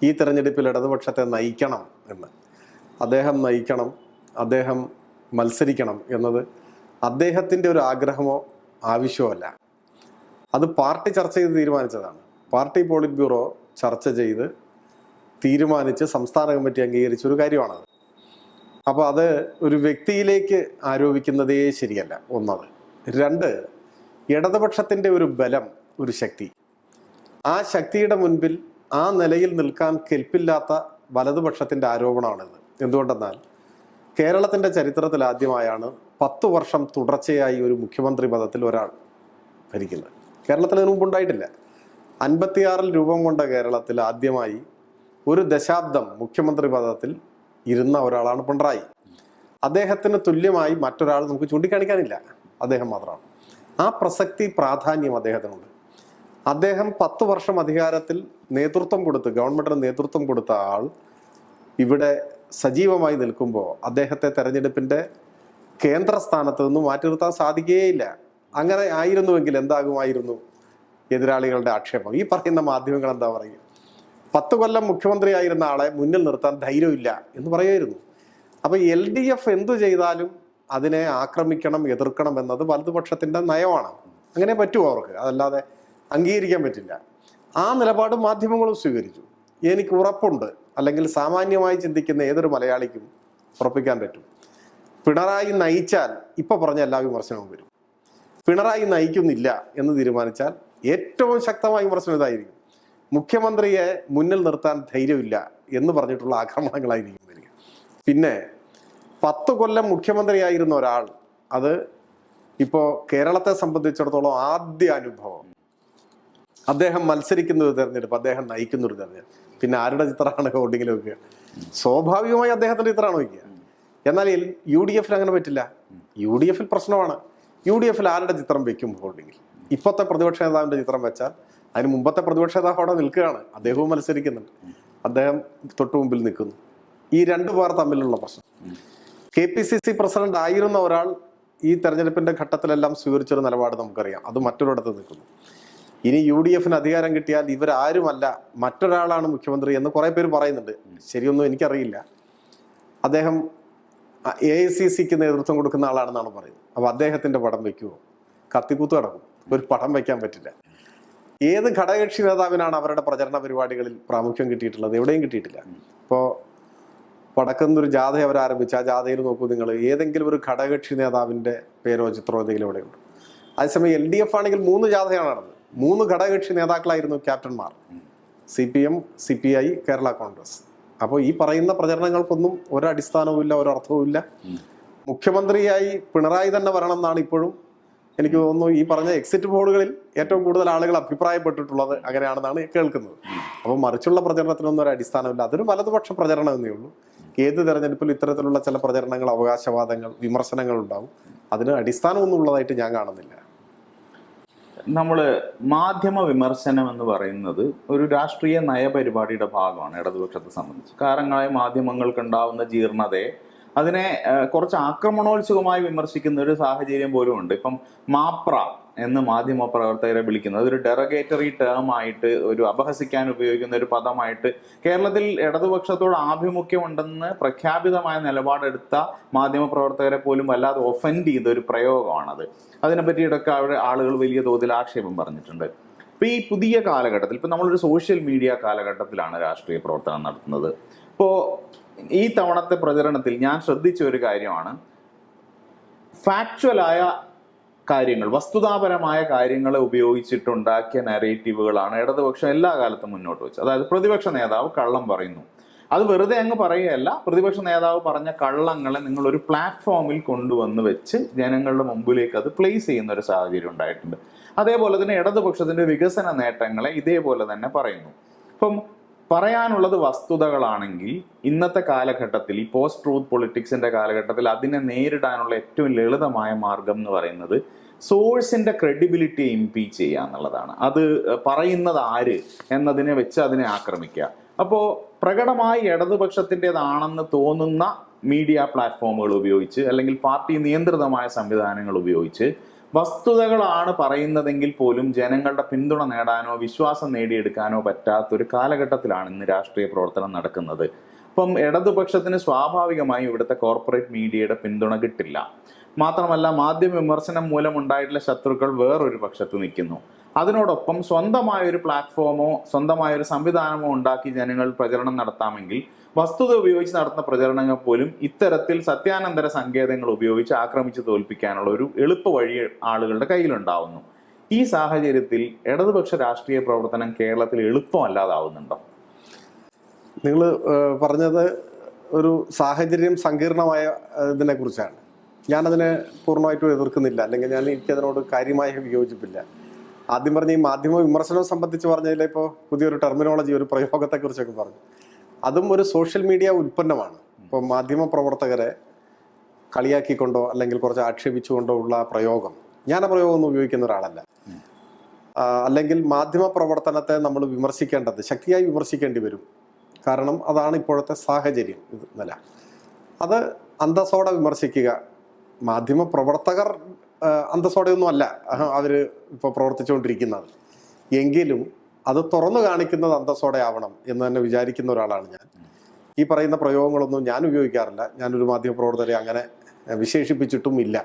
ഈ തെരഞ്ഞെടുപ്പിൽ ഇടതുപക്ഷത്തെ നയിക്കണം എന്ന്, അദ്ദേഹം നയിക്കണം, അദ്ദേഹം മത്സരിക്കണം എന്നത് അദ്ദേഹത്തിൻ്റെ ഒരു ആഗ്രഹമോ ആവശ്യമല്ല. അത് പാർട്ടി ചർച്ച ചെയ്ത് തീരുമാനിച്ചതാണ്. പാർട്ടി പോളിറ്റ് ബ്യൂറോ ചർച്ച ചെയ്ത് തീരുമാനിച്ച് സംസ്ഥാന കമ്മിറ്റി അംഗീകരിച്ച ഒരു കാര്യമാണത്. അപ്പോൾ അത് ഒരു വ്യക്തിയിലേക്ക് ആരോപിക്കുന്നതേ ശരിയല്ല, ഒന്നത്. രണ്ട്, ഇടതുപക്ഷത്തിൻ്റെ ഒരു ബലം, ഒരു ശക്തി, ആ ശക്തിയുടെ മുൻപിൽ ആ നിലയിൽ നിൽക്കാൻ കെൽപ്പില്ലാത്ത വലതുപക്ഷത്തിൻ്റെ ആരോപണമാണിത്. എന്തുകൊണ്ടെന്നാൽ കേരളത്തിൻ്റെ ചരിത്രത്തിൽ ആദ്യമായാണ് 10 വർഷം തുടർച്ചയായി ഒരു മുഖ്യമന്ത്രി പദത്തിൽ ഒരാൾ ഭരിക്കുന്നത്. കേരളത്തിൽ അതിനു മുമ്പ് ഉണ്ടായിട്ടില്ല. 56-ൽ രൂപം കൊണ്ട കേരളത്തിൽ ആദ്യമായി ഒരു ദശാബ്ദം മുഖ്യമന്ത്രി പദത്തിൽ ഇരുന്ന ഒരാളാണ് പിണറായി. അദ്ദേഹത്തിന് തുല്യമായി മറ്റൊരാൾ നമുക്ക് ചൂണ്ടിക്കാണിക്കാനില്ല, അദ്ദേഹം മാത്രമാണ്. ആ പ്രസക്തി, പ്രാധാന്യം അദ്ദേഹത്തിനുണ്ട്. അദ്ദേഹം 10 വർഷം അധികാരത്തിൽ നേതൃത്വം കൊടുത്ത്, ഗവൺമെന്റിന് നേതൃത്വം കൊടുത്ത ആൾ ഇവിടെ സജീവമായി നിൽക്കുമ്പോൾ അദ്ദേഹത്തെ തെരഞ്ഞെടുപ്പിൻ്റെ കേന്ദ്രസ്ഥാനത്ത് നിന്ന് മാറ്റി നിർത്താൻ സാധിക്കുകയില്ല. അങ്ങനെ ആയിരുന്നുവെങ്കിൽ എന്താകുമായിരുന്നു എതിരാളികളുടെ ആക്ഷേപം? ഈ പറയുന്ന മാധ്യമങ്ങൾ എന്താ പറയുക? 10 കൊല്ലം മുഖ്യമന്ത്രിയായിരുന്ന ആളെ മുന്നിൽ നിർത്താൻ ധൈര്യമില്ല എന്ന് പറയുമായിരുന്നു. അപ്പോൾ LDF എന്തു ചെയ്താലും അതിനെ ആക്രമിക്കണം, എതിർക്കണം എന്നത് വലതുപക്ഷത്തിൻ്റെ നയമാണ്. അങ്ങനെ പറ്റുമോ അവർക്ക്? അതല്ലാതെ അംഗീകരിക്കാൻ പറ്റില്ല. ആ നിലപാട് മാധ്യമങ്ങളും സ്വീകരിച്ചു. എനിക്ക് ഉറപ്പുണ്ട്, അല്ലെങ്കിൽ സാമാന്യമായി ചിന്തിക്കുന്ന ഏതൊരു മലയാളിക്കും ഉറപ്പിക്കാൻ പറ്റും, പിണറായി നയിച്ചാൽ ഇപ്പൊ പറഞ്ഞ എല്ലാ വിമർശനവും വരും. പിണറായി നയിക്കുന്നില്ല എന്ന് തീരുമാനിച്ചാൽ ഏറ്റവും ശക്തമായ വിമർശനം ഇതായിരിക്കും, മുഖ്യമന്ത്രിയെ മുന്നിൽ നിർത്താൻ ധൈര്യമില്ല എന്ന് പറഞ്ഞിട്ടുള്ള ആക്രമണങ്ങളായിരിക്കും വരിക. പിന്നെ 10 കൊല്ലം മുഖ്യമന്ത്രിയായിരുന്ന ഒരാൾ, അത് ഇപ്പോൾ കേരളത്തെ സംബന്ധിച്ചിടത്തോളം ആദ്യ അനുഭവം, അദ്ദേഹം മത്സരിക്കുന്ന ഒരു തെരഞ്ഞെടുപ്പ്, അദ്ദേഹം നയിക്കുന്ന ഒരു തെരഞ്ഞെടുപ്പ്, പിന്നെ ആരുടെ ചിത്രമാണ് ഹോർഡിങ്ങിൽ വെക്കുക? സ്വാഭാവികമായി അദ്ദേഹത്തിൻ്റെ ചിത്രമാണ് വയ്ക്കുക. എന്നാൽ UDF-ൽ അങ്ങനെ പറ്റില്ല. UDF-ൽ പ്രശ്നമാണ്. UDF-ൽ ആരുടെ ചിത്രം വെക്കും ഹോർഡിങ്ങിൽ? ഇപ്പോഴത്തെ പ്രതിപക്ഷ നേതാവിൻ്റെ ചിത്രം വെച്ചാൽ അതിന് മുമ്പത്തെ പ്രതിപക്ഷ നേതാവ് അവിടെ നിൽക്കുകയാണ്, അദ്ദേഹവും മത്സരിക്കുന്നുണ്ട്, അദ്ദേഹം തൊട്ടു മുമ്പിൽ നിൽക്കുന്നു. ഈ രണ്ടു പേർ തമ്മിലുള്ള പ്രശ്നം. KPCC പ്രസിഡന്റ് ആയിരുന്ന ഒരാൾ ഈ തെരഞ്ഞെടുപ്പിന്റെ ഘട്ടത്തിലെല്ലാം സ്വീകരിച്ചൊരു നിലപാട് നമുക്കറിയാം, അത് മറ്റൊരിടത്ത് നിൽക്കുന്നു. ഇനി UDF അധികാരം കിട്ടിയാൽ ഇവരാരുമല്ല മറ്റൊരാളാണ് മുഖ്യമന്ത്രി എന്ന് കുറെ പേര് പറയുന്നുണ്ട്. ശരിയൊന്നും എനിക്കറിയില്ല. അദ്ദേഹം AICCക്ക് നേതൃത്വം കൊടുക്കുന്ന ആളാണെന്നാണ് പറയുന്നത്. അപ്പൊ അദ്ദേഹത്തിന്റെ പടം വെക്കുമോ? കത്തിക്കൂത്ത് കിടക്കും, ഒരു പടം വെക്കാൻ പറ്റില്ല. ഏത് ഘടകകക്ഷി നേതാവിനാണ് അവരുടെ പ്രചരണ പരിപാടികളിൽ പ്രാമുഖ്യം കിട്ടിയിട്ടുള്ളത്? എവിടെയും കിട്ടിയിട്ടില്ല. ഇപ്പോൾ വടക്കുന്നൊരു ജാഥ അവർ ആരംഭിച്ച ആ ജാഥയിൽ നോക്കൂ നിങ്ങൾ, ഏതെങ്കിലും ഒരു ഘടകകക്ഷി നേതാവിന്റെ പേരോ ചിത്രമോ എന്തെങ്കിലും എവിടെയുണ്ട്? അതേസമയം LDF ആണെങ്കിൽ 3 ജാഥയാണ് നടന്നത്. 3 ഘടകകക്ഷി നേതാക്കളായിരുന്നു ക്യാപ്റ്റന്മാർ, CPM, CPI, കേരള കോൺഗ്രസ്. അപ്പോൾ ഈ പറയുന്ന പ്രചരണങ്ങൾക്കൊന്നും ഒരടിസ്ഥാനവുമില്ല, ഒരർത്ഥവുമില്ല. മുഖ്യമന്ത്രിയായി പിണറായി തന്നെ വരണം എന്നാണ് ഇപ്പോഴും എനിക്ക് തോന്നുന്നു ഈ പറഞ്ഞ എക്സിറ്റ് പോളുകളിൽ ഏറ്റവും കൂടുതൽ ആളുകൾ അഭിപ്രായപ്പെട്ടിട്ടുള്ളത് അങ്ങനെയാണെന്നാണ് കേൾക്കുന്നത്. അപ്പോൾ മറിച്ചുള്ള പ്രചരണത്തിനൊന്നും ഒരു അടിസ്ഥാനമില്ല. അതൊരു വലതുപക്ഷ പ്രചരണം എന്നേ ഉള്ളൂ. ഏത് തെരഞ്ഞെടുപ്പിലും ഇത്തരത്തിലുള്ള ചില പ്രചരണങ്ങൾ, അവകാശവാദങ്ങൾ, വിമർശനങ്ങൾ ഉണ്ടാവും. അതിന് അടിസ്ഥാനമൊന്നും ഉള്ളതായിട്ട് ഞാൻ കാണുന്നില്ല. നമ്മൾ മാധ്യമ വിമർശനം എന്ന് പറയുന്നത് ഒരു രാഷ്ട്രീയ നയപരിപാടിയുടെ ഭാഗമാണ് ഇടതുപക്ഷത്തെ സംബന്ധിച്ച്. കാരണങ്ങളായ മാധ്യമങ്ങൾക്ക് ഉണ്ടാവുന്ന ജീർണതയെ, അതിനെ കുറച്ച് ആക്രമണോത്സുകമായി വിമർശിക്കുന്ന ഒരു സാഹചര്യം പോലും ഉണ്ട്. ഇപ്പം മാപ്ര എന്ന് മാധ്യമ പ്രവർത്തകരെ വിളിക്കുന്നത് ഒരു ഡെറഗേറ്ററി ടേം ആയിട്ട്, ഒരു അപഹസിക്കാൻ ഉപയോഗിക്കുന്ന ഒരു പദമായിട്ട് കേരളത്തിൽ ഇടതുപക്ഷത്തോട് ആഭിമുഖ്യമുണ്ടെന്ന് പ്രഖ്യാപിതമായ നിലപാടെടുത്ത മാധ്യമ പ്രവർത്തകരെ പോലും വല്ലാതെ ഒഫൻഡ് ചെയ്ത ഒരു പ്രയോഗമാണത്. അതിനെപ്പറ്റിയിട്ടൊക്കെ അവിടെ ആളുകൾ വലിയ തോതിൽ ആക്ഷേപം പറഞ്ഞിട്ടുണ്ട്. ഇപ്പൊ ഈ പുതിയ കാലഘട്ടത്തിൽ, ഇപ്പൊ നമ്മളൊരു സോഷ്യൽ മീഡിയ കാലഘട്ടത്തിലാണ് രാഷ്ട്രീയ പ്രവർത്തനം നടത്തുന്നത്. ഇപ്പോൾ ഈ തവണത്തെ പ്രചരണത്തിൽ ഞാൻ ശ്രദ്ധിച്ച ഒരു കാര്യമാണ്, ഫാക്ച്വലായ കാര്യങ്ങൾ, വസ്തുതാപരമായ കാര്യങ്ങളെ ഉപയോഗിച്ചിട്ടുണ്ടാക്കിയ നരേറ്റീവുകളാണ് ഇടതുപക്ഷം എല്ലാ കാലത്തും മുന്നോട്ട് വെച്ചത്. അതായത് പ്രതിപക്ഷ നേതാവ് കള്ളം പറയുന്നു, അത് വെറുതെ അങ്ങ് പറയുകയല്ല, പ്രതിപക്ഷ നേതാവ് പറഞ്ഞ കള്ളങ്ങളെ നിങ്ങൾ ഒരു പ്ലാറ്റ്ഫോമിൽ കൊണ്ടുവന്ന് വെച്ച് ജനങ്ങളുടെ മുമ്പിലേക്ക് അത് പ്ലേസ് ചെയ്യുന്ന ഒരു സാഹചര്യം ഉണ്ടായിട്ടുണ്ട്. അതേപോലെ തന്നെ ഇടതുപക്ഷത്തിന്റെ വികസന നേട്ടങ്ങളെ ഇതേപോലെ തന്നെ പറയുന്നു. ഇപ്പം പറയാനുള്ളത് വസ്തുതകളാണെങ്കിൽ ഇന്നത്തെ കാലഘട്ടത്തിൽ, ഈ പോസ്റ്റ് ട്രൂത്ത് പൊളിറ്റിക്സിന്റെ കാലഘട്ടത്തിൽ അതിനെ നേരിടാനുള്ള ഏറ്റവും ലളിതമായ മാർഗം എന്ന് പറയുന്നത് സോഴ്സിന്റെ ക്രെഡിബിലിറ്റിയെ ഇംപീച്ച് ചെയ്യുക എന്നുള്ളതാണ്. അത് പറയുന്നത് ആര് എന്നതിനെ വെച്ച് അതിനെ ആക്രമിക്കുക. അപ്പോൾ പ്രകടമായി ഇടതുപക്ഷത്തിൻ്റെതാണെന്ന് തോന്നുന്ന മീഡിയ പ്ലാറ്റ്ഫോമുകൾ ഉപയോഗിച്ച്, അല്ലെങ്കിൽ പാർട്ടി നിയന്ത്രിതമായ സംവിധാനങ്ങൾ ഉപയോഗിച്ച് വസ്തുതകളാണ് പറയുന്നതെങ്കിൽ പോലും ജനങ്ങളുടെ പിന്തുണ നേടാനോ വിശ്വാസം നേടിയെടുക്കാനോ പറ്റാത്തൊരു കാലഘട്ടത്തിലാണ് ഇന്ന് രാഷ്ട്രീയ പ്രവർത്തനം നടക്കുന്നത്. അപ്പം ഇടതുപക്ഷത്തിന് സ്വാഭാവികമായും ഇവിടുത്തെ കോർപ്പറേറ്റ് മീഡിയയുടെ പിന്തുണ കിട്ടില്ല. മാത്രമല്ല, മാധ്യമ വിമർശനം മൂലം ഉണ്ടായിട്ടുള്ള ശത്രുക്കൾ വേറൊരു പക്ഷത്ത് നിൽക്കുന്നു. അതിനോടൊപ്പം സ്വന്തമായൊരു പ്ലാറ്റ്ഫോമോ സ്വന്തമായൊരു സംവിധാനമോ ഉണ്ടാക്കി ജനങ്ങൾ പ്രചരണം നടത്താമെങ്കിൽ വസ്തുത ഉപയോഗിച്ച് നടത്തുന്ന പ്രചരണങ്ങൾ പോലും ഇത്തരത്തിൽ സത്യാനന്തര സങ്കേതങ്ങൾ ഉപയോഗിച്ച് ആക്രമിച്ച് തോൽപ്പിക്കാനുള്ള ഒരു എളുപ്പ വഴി ആളുകളുടെ കയ്യിലുണ്ടാവുന്നു. ഈ സാഹചര്യത്തിൽ ഇടതുപക്ഷ രാഷ്ട്രീയ പ്രവർത്തനം കേരളത്തിൽ എളുപ്പമല്ലാതാവുന്നുണ്ടോ? നിങ്ങൾ പറഞ്ഞത് ഒരു സാഹചര്യം സങ്കീർണമായ ഇതിനെ കുറിച്ചാണ്. ഞാനതിനെ പൂർണ്ണമായിട്ടും എതിർക്കുന്നില്ല, അല്ലെങ്കിൽ എനിക്കതിനോട് കാര്യമായ വിയോജിപ്പില്ല. ആദ്യം പറഞ്ഞ ഈ മാധ്യമ വിമർശനം സംബന്ധിച്ച് പറഞ്ഞതിൽ ഇപ്പോൾ പുതിയൊരു ടെർമിനോളജി, ഒരു പ്രയോഗത്തെക്കുറിച്ചൊക്കെ പറഞ്ഞു. അതും ഒരു സോഷ്യൽ മീഡിയ ഉൽപ്പന്നമാണ്. ഇപ്പോൾ മാധ്യമ പ്രവർത്തകരെ കളിയാക്കിക്കൊണ്ടോ അല്ലെങ്കിൽ കുറച്ച് ആക്ഷേപിച്ചുകൊണ്ടോ ഉള്ള പ്രയോഗം, ഞാൻ ആ പ്രയോഗമൊന്നും ഉപയോഗിക്കുന്ന ഒരാളല്ല. അല്ലെങ്കിൽ മാധ്യമ പ്രവർത്തനത്തെ നമ്മൾ വിമർശിക്കേണ്ടത്, ശക്തിയായി വിമർശിക്കേണ്ടി വരും. കാരണം അതാണ് ഇപ്പോഴത്തെ സാഹചര്യം. നില അത് അന്തസ്സോടെ വിമർശിക്കുക. മാധ്യമ പ്രവർത്തകർ അന്തസ്സോടെയൊന്നും അല്ല അവർ ഇപ്പോൾ പ്രവർത്തിച്ചുകൊണ്ടിരിക്കുന്നത്. എങ്കിലും അത് തുറന്നു കാണിക്കുന്നത് അന്തസ്സോടെ ആവണം എന്ന് തന്നെ വിചാരിക്കുന്ന ഒരാളാണ് ഞാൻ. ഈ പറയുന്ന പ്രയോഗങ്ങളൊന്നും ഞാൻ ഉപയോഗിക്കാറില്ല. ഞാനൊരു മാധ്യമ പ്രവർത്തകരെ അങ്ങനെ വിശേഷിപ്പിച്ചിട്ടും ഇല്ല.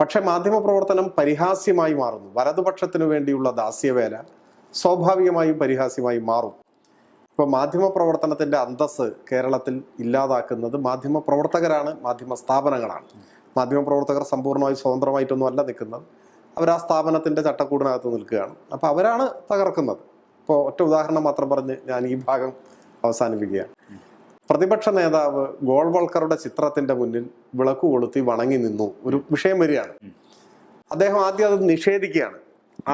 പക്ഷെ മാധ്യമ പ്രവർത്തനം പരിഹാസ്യമായി മാറുന്നു. വലതുപക്ഷത്തിനു വേണ്ടിയുള്ള ദാസ്യവേല സ്വാഭാവികമായും പരിഹാസ്യമായി മാറും. ഇപ്പോൾ മാധ്യമ പ്രവർത്തനത്തിൻ്റെ അന്തസ്സ് കേരളത്തിൽ ഇല്ലാതാക്കുന്നത് മാധ്യമ പ്രവർത്തകരാണ്, മാധ്യമ സ്ഥാപനങ്ങളാണ്. മാധ്യമ പ്രവർത്തകർ സമ്പൂർണ്ണമായി സ്വതന്ത്രമായിട്ടൊന്നും അല്ല നിൽക്കുന്നത്. അവർ ആ സ്ഥാപനത്തിൻ്റെ ചട്ടക്കൂടിനകത്ത് നിൽക്കുകയാണ്. അപ്പോൾ അവരാണ് തകർക്കുന്നത്. ഇപ്പോൾ ഒറ്റ ഉദാഹരണം മാത്രം പറഞ്ഞ് ഞാൻ ഈ ഭാഗം അവസാനിപ്പിക്കുകയാണ്. പ്രതിപക്ഷ നേതാവ് ഗോൾവൾക്കറുടെ ചിത്രത്തിന്റെ മുന്നിൽ വിളക്ക് കൊളുത്തി വണങ്ങി നിന്നു. ഒരു വിഷയം വരികയാണ്. അദ്ദേഹം ആദ്യം അത് നിഷേധിക്കുകയാണ്.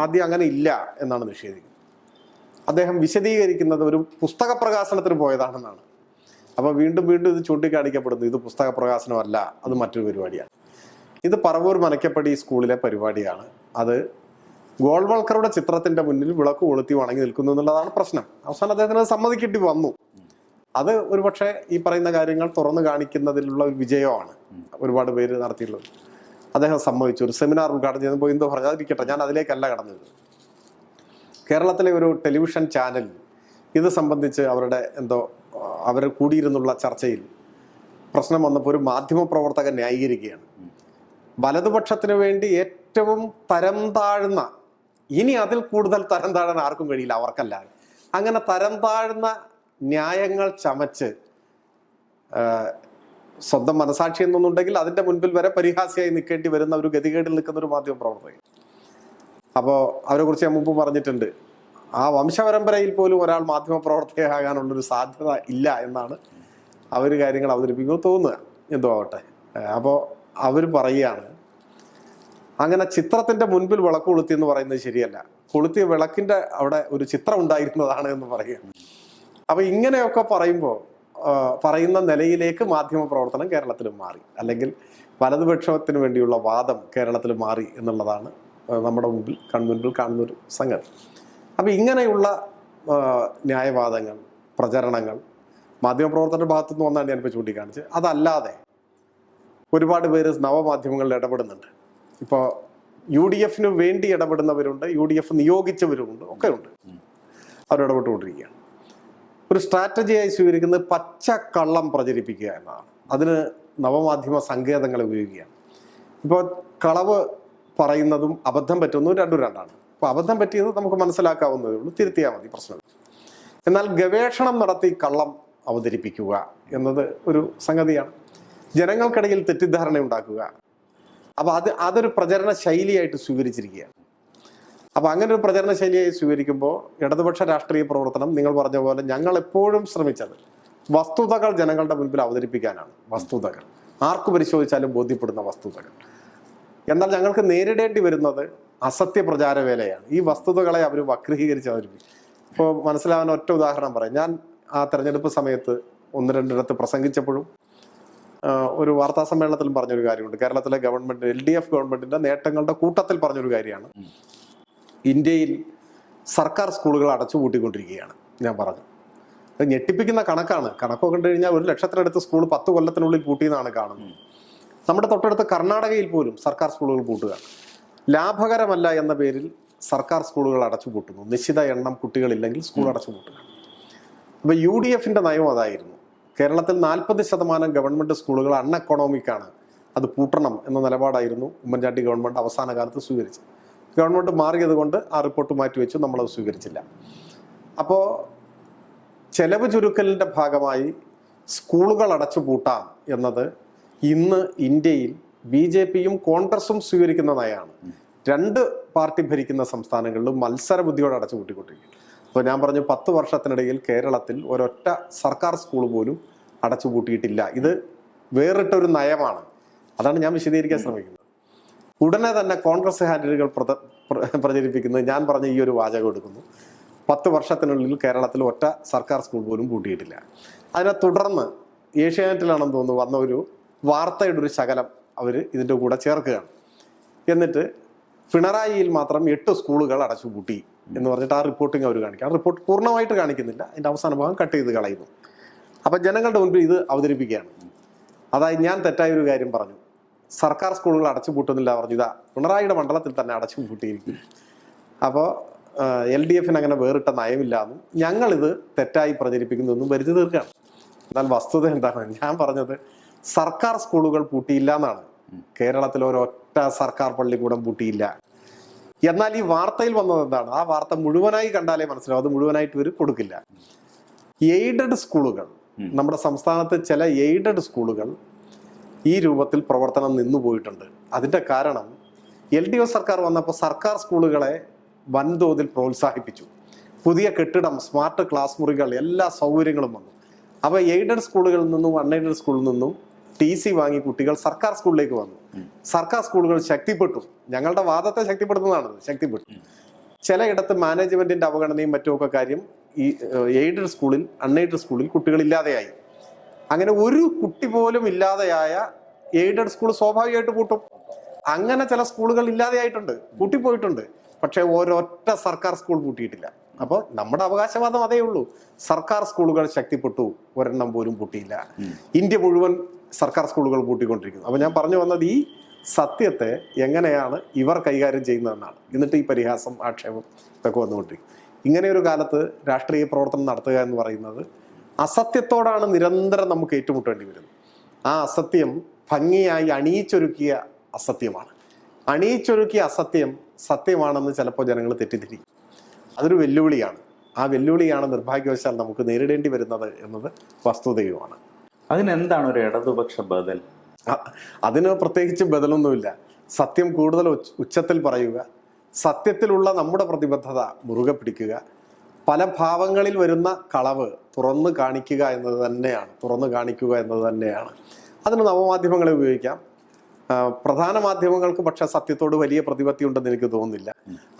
ആദ്യം അങ്ങനെ ഇല്ല എന്നാണ് നിഷേധിക്കുന്നത്. അദ്ദേഹം വിശദീകരിക്കുന്നത് ഒരു പുസ്തക പ്രകാശനത്തിന് പോയതാണെന്നാണ്. അപ്പോൾ വീണ്ടും വീണ്ടും ഇത് ചൂണ്ടിക്കാണിക്കപ്പെടുന്നു. ഇത് പുസ്തക പ്രകാശനമല്ല, അത് മറ്റൊരു പരിപാടിയാണ്. ഇത് പറവൂർ മനക്കപ്പടി സ്കൂളിലെ പരിപാടിയാണ്. അത് ഗോൾവൾക്കറുടെ ചിത്രത്തിന്റെ മുന്നിൽ വിളക്ക് കൊളുത്തി വണങ്ങി നിൽക്കുന്നു എന്നുള്ളതാണ് പ്രശ്നം. അവസാനം അദ്ദേഹത്തിന് അത് സമ്മതിക്കേണ്ടി വന്നു. അത് ഒരുപക്ഷെ ഈ പറയുന്ന കാര്യങ്ങൾ തുറന്നു കാണിക്കുന്നതിലുള്ള ഒരു വിജയമാണ് ഒരുപാട് പേര് നടത്തിയിട്ടുള്ളത്. അദ്ദേഹം സമ്മതിച്ചു. ഒരു സെമിനാർ ഉദ്ഘാടനം ചെയ്യുമ്പോൾ എന്തോ പറഞ്ഞു, അതിരിക്കട്ടെ, ഞാൻ അതിലേക്കല്ല കടന്നത്. കേരളത്തിലെ ഒരു ടെലിവിഷൻ ചാനൽ ഇത് സംബന്ധിച്ച് അവർ കൂടിയിരുന്നുള്ള ചർച്ചയിൽ പ്രശ്നം വന്നപ്പോൾ ഒരു മാധ്യമ പ്രവർത്തകൻ ന്യായീകരിക്കുകയാണ്. വലതുപക്ഷത്തിന് വേണ്ടി ഏറ്റവും തരം താഴ്ന്ന, ഇനി അതിൽ കൂടുതൽ തരം താഴാൻ ആർക്കും കഴിയില്ല, അവർക്കല്ലാതെ, അങ്ങനെ തരം താഴ്ന്ന ന്യായങ്ങൾ ചമച്ച് സ്വന്തം മനസാക്ഷി എന്നൊന്നുണ്ടെങ്കിൽ അതിന്റെ മുൻപിൽ വരെ പരിഹാസ്യമായി നിൽക്കേണ്ടി വരുന്ന ഒരു ഗതികേടിൽ നിൽക്കുന്ന ഒരു മാധ്യമ പ്രവർത്തകൻ. അപ്പോൾ അവരെ കുറിച്ച് ഞാൻ മുമ്പ് പറഞ്ഞിട്ടുണ്ട്, ആ വംശപരമ്പരയിൽ പോലും ഒരാൾ മാധ്യമ പ്രവർത്തകയാകാനുള്ളൊരു സാധ്യത ഇല്ല എന്നാണ് അവർ കാര്യങ്ങൾ അവതരിപ്പിക്കുമ്പോൾ തോന്നുക. എന്തോ ആവട്ടെ. അപ്പോൾ അവർ പറയുകയാണ്, അങ്ങനെ ചിത്രത്തിന്റെ മുൻപിൽ വിളക്ക് കൊളുത്തി എന്ന് പറയുന്നത് ശരിയല്ല, കൊളുത്തിയ വിളക്കിന്റെ അവിടെ ഒരു ചിത്രം ഉണ്ടായിരുന്നതാണ് എന്ന് പറയുക. അപ്പൊ ഇങ്ങനെയൊക്കെ പറയുന്ന നിലയിലേക്ക് മാധ്യമ പ്രവർത്തനം കേരളത്തിൽ മാറി, അല്ലെങ്കിൽ വലതുപക്ഷത്തിന് വേണ്ടിയുള്ള വാദം കേരളത്തിൽ മാറി എന്നുള്ളതാണ് നമ്മുടെ കൺമുൻപിൽ കാണുന്ന ഒരു സംഗതി. അപ്പൊ ഇങ്ങനെയുള്ള ന്യായവാദങ്ങൾ, പ്രചരണങ്ങൾ മാധ്യമപ്രവർത്തകരുടെ ഭാഗത്തുനിന്ന് വന്നാണ് ഞാനിപ്പോൾ ചൂണ്ടിക്കാണിച്ചത്. അതല്ലാതെ ഒരുപാട് പേര് നവമാധ്യമങ്ങളിൽ ഇടപെടുന്നുണ്ട്. ഇപ്പോൾ UDF വേണ്ടി ഇടപെടുന്നവരുണ്ട്, UDF നിയോഗിച്ചവരുമുണ്ട്, ഒക്കെ ഉണ്ട്. അവരിടപെട്ടുകൊണ്ടിരിക്കുകയാണ്. ഒരു സ്ട്രാറ്റജിയായി സ്വീകരിക്കുന്നത് പച്ചക്കള്ളം പ്രചരിപ്പിക്കുക എന്നതാണ്. അതിന് നവമാധ്യമ സങ്കേതങ്ങളെ ഉപയോഗിക്കുകയാണ്. ഇപ്പോൾ കളവ് പറയുന്നതും അബദ്ധം പറ്റുന്നതും രണ്ടാണ്. അപ്പോൾ അബദ്ധം പറ്റിയത് നമുക്ക് മനസ്സിലാക്കാവുന്നതേ ഉള്ളൂ, തിരുത്തിയാൽ മതി, പ്രശ്നം. എന്നാൽ ഗവേഷണം നടത്തി കള്ളം അവതരിപ്പിക്കുക എന്നത് ഒരു സംഗതിയാണ്. ജനങ്ങൾക്കിടയിൽ തെറ്റിദ്ധാരണ ഉണ്ടാക്കുക. അപ്പോൾ അതൊരു പ്രചരണ ശൈലിയായിട്ട് സ്വീകരിച്ചിരിക്കുകയാണ്. അപ്പോൾ അങ്ങനെ ഒരു പ്രചരണ ശൈലിയായി സ്വീകരിക്കുമ്പോൾ ഇടതുപക്ഷ രാഷ്ട്രീയ പ്രവർത്തനം, നിങ്ങൾ പറഞ്ഞ പോലെ, ഞങ്ങൾ എപ്പോഴും ശ്രമിച്ചത് വസ്തുതകൾ ജനങ്ങളുടെ മുൻപിൽ അവതരിപ്പിക്കാനാണ്. വസ്തുതകൾ ആർക്ക് പരിശോധിച്ചാലും ബോധ്യപ്പെടുന്ന വസ്തുതകൾ. എന്നാൽ ഞങ്ങൾക്ക് നേരിടേണ്ടി വരുന്നത് അസത്യ പ്രചാരവേലയാണ്. ഈ വസ്തുതകളെ അവർ വക്രീകരിച്ച് അവതരിപ്പിക്കും. ഇപ്പോൾ മനസ്സിലാവാൻ ഒറ്റ ഉദാഹരണം പറയാം. ഞാൻ ആ തെരഞ്ഞെടുപ്പ് സമയത്ത് 1-2 പ്രസംഗിച്ചപ്പോഴും ഒരു വാർത്താ സമ്മേളനത്തിലും പറഞ്ഞൊരു കാര്യമുണ്ട്. കേരളത്തിലെ ഗവൺമെന്റ്, LDF ഗവൺമെന്റിന്റെ നേട്ടങ്ങളുടെ കൂട്ടത്തിൽ പറഞ്ഞൊരു കാര്യമാണ്, ഇന്ത്യയിൽ സർക്കാർ സ്കൂളുകൾ അടച്ചുപൂട്ടിക്കൊണ്ടിരിക്കുകയാണ്. ഞാൻ പറഞ്ഞു, അത് ഞെട്ടിപ്പിക്കുന്ന കണക്കാണ്. കണക്കൊക്കെ കണ്ടു കഴിഞ്ഞാൽ 1 ലക്ഷത്തിനടുത്ത് സ്കൂൾ 10 കൊല്ലത്തിനുള്ളിൽ പൂട്ടിയെന്നാണ് കാണുന്നത്. നമ്മുടെ തൊട്ടടുത്ത് കർണാടകയിൽ പോലും സർക്കാർ സ്കൂളുകൾ പൂട്ടുക. ലാഭകരമല്ല എന്ന പേരിൽ സർക്കാർ സ്കൂളുകൾ അടച്ചുപൂട്ടുന്നു. നിശ്ചിത എണ്ണം കുട്ടികളില്ലെങ്കിൽ സ്കൂൾ അടച്ചുപൂട്ടുക. അപ്പോൾ UDF നയം അതായിരുന്നു. കേരളത്തിൽ 40% ഗവൺമെന്റ് സ്കൂളുകൾ അൺഎക്കണോമിക്കാണ്, അത് പൂട്ടണം എന്ന നിലപാടായിരുന്നു ഉമ്മൻചാണ്ടി ഗവൺമെന്റ് അവസാന കാലത്ത് സ്വീകരിച്ചത്. ഗവൺമെന്റ് മാറിയത് കൊണ്ട് ആ റിപ്പോർട്ട് മാറ്റിവെച്ചു, നമ്മളത് സ്വീകരിച്ചില്ല. അപ്പോൾ ചെലവ് ചുരുക്കലിന്റെ ഭാഗമായി സ്കൂളുകൾ അടച്ചുപൂട്ടാം എന്നത് ഇന്ന് ഇന്ത്യയിൽ BJPയും കോൺഗ്രസും സ്വീകരിക്കുന്ന നയമാണ്. 2 പാർട്ടി ഭരിക്കുന്ന സംസ്ഥാനങ്ങളിലും മത്സര ബുദ്ധിയോടെ അടച്ചുപൂട്ടിക്കൊണ്ടിരിക്കും. അപ്പോൾ ഞാൻ പറഞ്ഞു, 10 വർഷത്തിനിടയിൽ കേരളത്തിൽ ഒരൊറ്റ സർക്കാർ സ്കൂൾ പോലും അടച്ചുപൂട്ടിയിട്ടില്ല. ഇത് വേറിട്ടൊരു നയമാണ്. അതാണ് ഞാൻ വിശദീകരിക്കാൻ ശ്രമിക്കുന്നത്. ഉടനെ തന്നെ കോൺഗ്രസ് ഹാൻഡിലുകൾ പ്രചരിപ്പിക്കുന്നത് ഞാൻ പറഞ്ഞ ഈ ഒരു വാചകം എടുക്കുന്നു: 10 വർഷത്തിനുള്ളിൽ കേരളത്തിൽ ഒറ്റ സർക്കാർ സ്കൂൾ പോലും പൂട്ടിയിട്ടില്ല. അതിനെ തുടർന്ന് ഏഷ്യാനെറ്റിലാണെന്ന് തോന്നുന്നു വന്ന ഒരു വാർത്തയുടെ ഒരു ശകലം അവർ ഇതിൻ്റെ കൂടെ ചേർക്കുകയാണ്. എന്നിട്ട് പിണറായിയിൽ മാത്രം 8 സ്കൂളുകൾ അടച്ചുപൂട്ടി എന്ന് പറഞ്ഞിട്ട് ആ റിപ്പോർട്ടിങ് അവർ കാണിക്കുക. ആ റിപ്പോർട്ട് പൂർണ്ണമായിട്ട് കാണിക്കുന്നില്ല, അതിൻ്റെ അവസാന ഭാഗം കട്ട് ചെയ്ത് കളയുന്നു. അപ്പം ജനങ്ങളുടെ മുൻപിൽ ഇത് അവതരിപ്പിക്കുകയാണ്. അതായത് ഞാൻ തെറ്റായ ഒരു കാര്യം പറഞ്ഞു, സർക്കാർ സ്കൂളുകൾ അടച്ചുപൂട്ടുന്നില്ല പറഞ്ഞു, ഇതാ പിണറായിയുടെ മണ്ഡലത്തിൽ തന്നെ അടച്ചുപൂട്ടിയിരിക്കും. അപ്പോൾ LDF അങ്ങനെ വേറിട്ട നയമില്ലാന്നും ഞങ്ങളിത് തെറ്റായി പ്രചരിപ്പിക്കുന്നതെന്നും വരുത്തി തീർക്കുകയാണ്. എന്നാൽ വസ്തുത എന്താണ്? ഞാൻ പറഞ്ഞത് സർക്കാർ സ്കൂളുകൾ പൂട്ടിയില്ല എന്നാണ്. കേരളത്തിൽ ഒരൊറ്റ സർക്കാർ പള്ളിക്കൂടം പൂട്ടിയില്ല. എന്നാൽ ഈ വാർത്തയിൽ വന്നത് എന്താണ്? ആ വാർത്ത മുഴുവനായി കണ്ടാലേ മനസ്സിലാവും, അത് മുഴുവനായിട്ട് ഇവർ കൊടുക്കില്ല. എയ്ഡഡ് സ്കൂളുകൾ, നമ്മുടെ സംസ്ഥാനത്ത് ചില എയ്ഡഡ് സ്കൂളുകൾ ഈ രൂപത്തിൽ പ്രവർത്തനം നിന്നുപോയിട്ടുണ്ട്. അതിൻ്റെ കാരണം LDF സർക്കാർ വന്നപ്പോൾ സർക്കാർ സ്കൂളുകളെ വൻതോതിൽ പ്രോത്സാഹിപ്പിച്ചു. പുതിയ കെട്ടിടം, സ്മാർട്ട് ക്ലാസ് മുറികൾ, എല്ലാ സൗകര്യങ്ങളും വന്നു. അപ്പോൾ എയ്ഡഡ് സ്കൂളുകളിൽ നിന്നും അൺഎയ്ഡഡ് സ്കൂളിൽ നിന്നും TC വാങ്ങി കുട്ടികൾ സർക്കാർ സ്കൂളിലേക്ക് വന്നു. സർക്കാർ സ്കൂളുകൾ ശക്തിപ്പെട്ടു. ഞങ്ങളുടെ വാദത്തെ ശക്തിപ്പെടുത്തുന്നതാണത്, ശക്തിപ്പെട്ടു. ചിലയിടത്ത് മാനേജ്മെന്റിന്റെ അവഗണനയും മറ്റുമൊക്കെ കാര്യം ഈ എയ്ഡഡ് സ്കൂളിൽ, അൺഎയ്ഡഡ് സ്കൂളിൽ കുട്ടികൾ ഇല്ലാതെയായി. അങ്ങനെ ഒരു കുട്ടി പോലും ഇല്ലാതെയായ എയ്ഡഡ് സ്കൂൾ സ്വാഭാവികമായിട്ട് പൂട്ടും. അങ്ങനെ ചില സ്കൂളുകൾ ഇല്ലാതെയായിട്ടുണ്ട്, പൂട്ടിപ്പോയിട്ടുണ്ട്. പക്ഷേ ഒരൊറ്റ സർക്കാർ സ്കൂൾ പൂട്ടിയിട്ടില്ല. അപ്പോൾ നമ്മുടെ അവകാശവാദം അതേ ഉള്ളൂ. സർക്കാർ സ്കൂളുകൾ ശക്തിപ്പെട്ടു, ഒരെണ്ണം പോലും പൂട്ടിയില്ല. ഇന്ത്യ മുഴുവൻ സർക്കാർ സ്കൂളുകൾ പൂട്ടിക്കൊണ്ടിരിക്കുന്നു. അപ്പോൾ ഞാൻ പറഞ്ഞു വന്നത് ഈ സത്യത്തെ എങ്ങനെയാണ് ഇവർ കൈകാര്യം ചെയ്യുന്നതെന്നാണ്. എന്നിട്ട് ഈ പരിഹാസം, ആക്ഷേപം ഇതൊക്കെ വന്നുകൊണ്ടിരിക്കും. ഇങ്ങനെ ഒരു കാലത്ത് രാഷ്ട്രീയ പ്രവർത്തനം നടത്തുക എന്ന് പറയുന്നത് അസത്യത്തോടാണ് നിരന്തരം നമുക്ക് ഏറ്റുമുട്ടേണ്ടി വരുന്നത്. ആ അസത്യം ഭംഗിയായി അണിയിച്ചൊരുക്കിയ അസത്യമാണ്. അണിയിച്ചൊരുക്കിയ അസത്യം സത്യമാണെന്ന് ചിലപ്പോൾ ജനങ്ങൾ തെറ്റിദ്ധരിക്കും. അതൊരു വെല്ലുവിളിയാണ്. ആ വെല്ലുവിളിയാണ് നിർഭാഗ്യവശാൽ നമുക്ക് നേരിടേണ്ടി വരുന്നത് എന്നത് വസ്തുതയുമാണ്. അതിനെന്താണ് ഒരു ഇടതുപക്ഷ ബദൽ? അതിന് പ്രത്യേകിച്ച് ബദലൊന്നുമില്ല. സത്യം കൂടുതൽ ഉച്ചത്തിൽ പറയുക, സത്യത്തിലുള്ള നമ്മുടെ പ്രതിബദ്ധത മുറുകെ പിടിക്കുക, പല ഭാവങ്ങളിൽ വരുന്ന കളവ് തുറന്നു കാണിക്കുക എന്നത് തന്നെയാണ്. അതിന് നവമാധ്യമങ്ങളെ ഉപയോഗിക്കാം. പ്രധാന മാധ്യമങ്ങൾക്ക് പക്ഷെ സത്യത്തോട് വലിയ പ്രതിപത്തി ഉണ്ടെന്ന് എനിക്ക് തോന്നുന്നില്ല.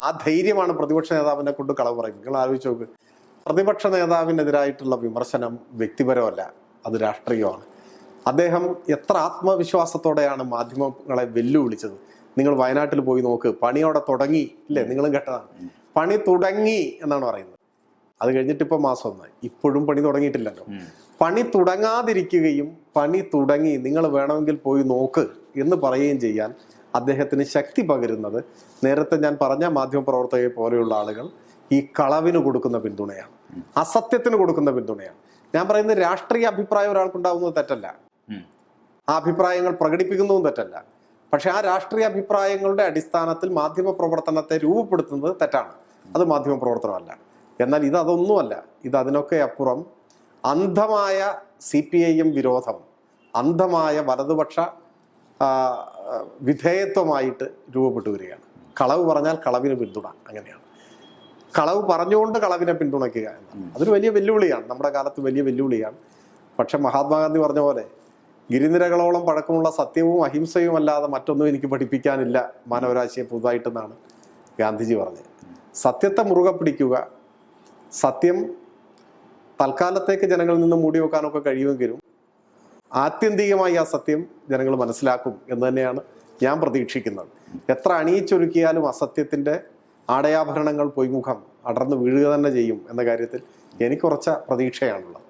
ആ ധൈര്യമാണ് പ്രതിപക്ഷ നേതാവിനെ കൊണ്ട് കളവ് പറയുന്നത്. നിങ്ങൾ ആലോചിച്ച് നോക്ക്, പ്രതിപക്ഷ നേതാവിനെതിരായിട്ടുള്ള വിമർശനം വ്യക്തിപരമല്ല, അത് രാഷ്ട്രീയമാണ്. അദ്ദേഹം എത്ര ആത്മവിശ്വാസത്തോടെയാണ് മാധ്യമങ്ങളെ വെല്ലുവിളിച്ചത്. നിങ്ങൾ വയനാട്ടിൽ പോയി നോക്ക്, പണിയോടെ തുടങ്ങി ഇല്ലേ, നിങ്ങളും കേട്ടതാണ്. പണി തുടങ്ങി എന്നാണ് പറയുന്നത്. അത് കഴിഞ്ഞിട്ട് ഇപ്പോൾ മാസം ഒന്നായി, ഇപ്പോഴും പണി തുടങ്ങിയിട്ടില്ലല്ലോ. പണി തുടങ്ങാതിരിക്കുകയും പണി തുടങ്ങി, നിങ്ങൾ വേണമെങ്കിൽ പോയി നോക്ക് എന്ന് പറയുകയും ചെയ്യാൻ അദ്ദേഹത്തിന് ശക്തി പകരുന്നത് നേരത്തെ ഞാൻ പറഞ്ഞ മാധ്യമപ്രവർത്തകരെ പോലെയുള്ള ആളുകൾ ഈ കളവിന് കൊടുക്കുന്ന പിന്തുണയാണ്, അസത്യത്തിന് കൊടുക്കുന്ന പിന്തുണയാണ്. ഞാൻ പറയുന്നത് രാഷ്ട്രീയ അഭിപ്രായം ഒരാൾക്കുണ്ടാവുന്നത് തെറ്റല്ല, ആ അഭിപ്രായങ്ങൾ പ്രകടിപ്പിക്കുന്നതും തെറ്റല്ല. പക്ഷെ ആ രാഷ്ട്രീയ അഭിപ്രായങ്ങളുടെ അടിസ്ഥാനത്തിൽ മാധ്യമ പ്രവർത്തനത്തെ രൂപപ്പെടുത്തുന്നത് തെറ്റാണ്. അത് മാധ്യമ പ്രവർത്തനമല്ല. എന്നാൽ അതൊന്നുമല്ല. അതിനൊക്കെ അപ്പുറം അന്ധമായ CPIM വിരോധം, അന്ധമായ വലതുപക്ഷ വിധേയത്വമായിട്ട് രൂപപ്പെട്ടു വരികയാണ്. കളവ് പറഞ്ഞാൽ കളവിന് പിന്തുണ, അങ്ങനെയാണ്. കളവ് പറഞ്ഞുകൊണ്ട് കളവിനെ പിന്തുണയ്ക്കുക എന്നാണ്. അതൊരു വലിയ വെല്ലുവിളിയാണ്, നമ്മുടെ കാലത്ത് വലിയ വെല്ലുവിളിയാണ്. പക്ഷെ മഹാത്മാഗാന്ധി പറഞ്ഞ പോലെ ഗിരിനിരകളോളം പഴക്കമുള്ള സത്യവും അഹിംസയും അല്ലാതെ മറ്റൊന്നും എനിക്ക് പഠിപ്പിക്കാനില്ല മാനവരാശിയെ പുതുതായിട്ടെന്നാണ് ഗാന്ധിജി പറഞ്ഞത്. സത്യത്തെ മുറുകെ പിടിക്കുക. സത്യം തൽക്കാലത്തേക്ക് ജനങ്ങളിൽ നിന്ന് മൂടി വെക്കാനൊക്കെ കഴിയുമെങ്കിലും ആത്യന്തികമായി ആ സത്യം ജനങ്ങൾ മനസ്സിലാക്കും എന്ന് തന്നെയാണ് ഞാൻ പ്രതീക്ഷിക്കുന്നത്. എത്ര അണിയിച്ചൊരുക്കിയാലും അസത്യത്തിൻ്റെ ആടയാഭരണങ്ങൾ പൊയ്മുഖം അടർന്നു വീഴുക തന്നെ ചെയ്യും എന്ന കാര്യത്തിൽ എനിക്ക് കുറച്ച പ്രതീക്ഷയാണുള്ളത്.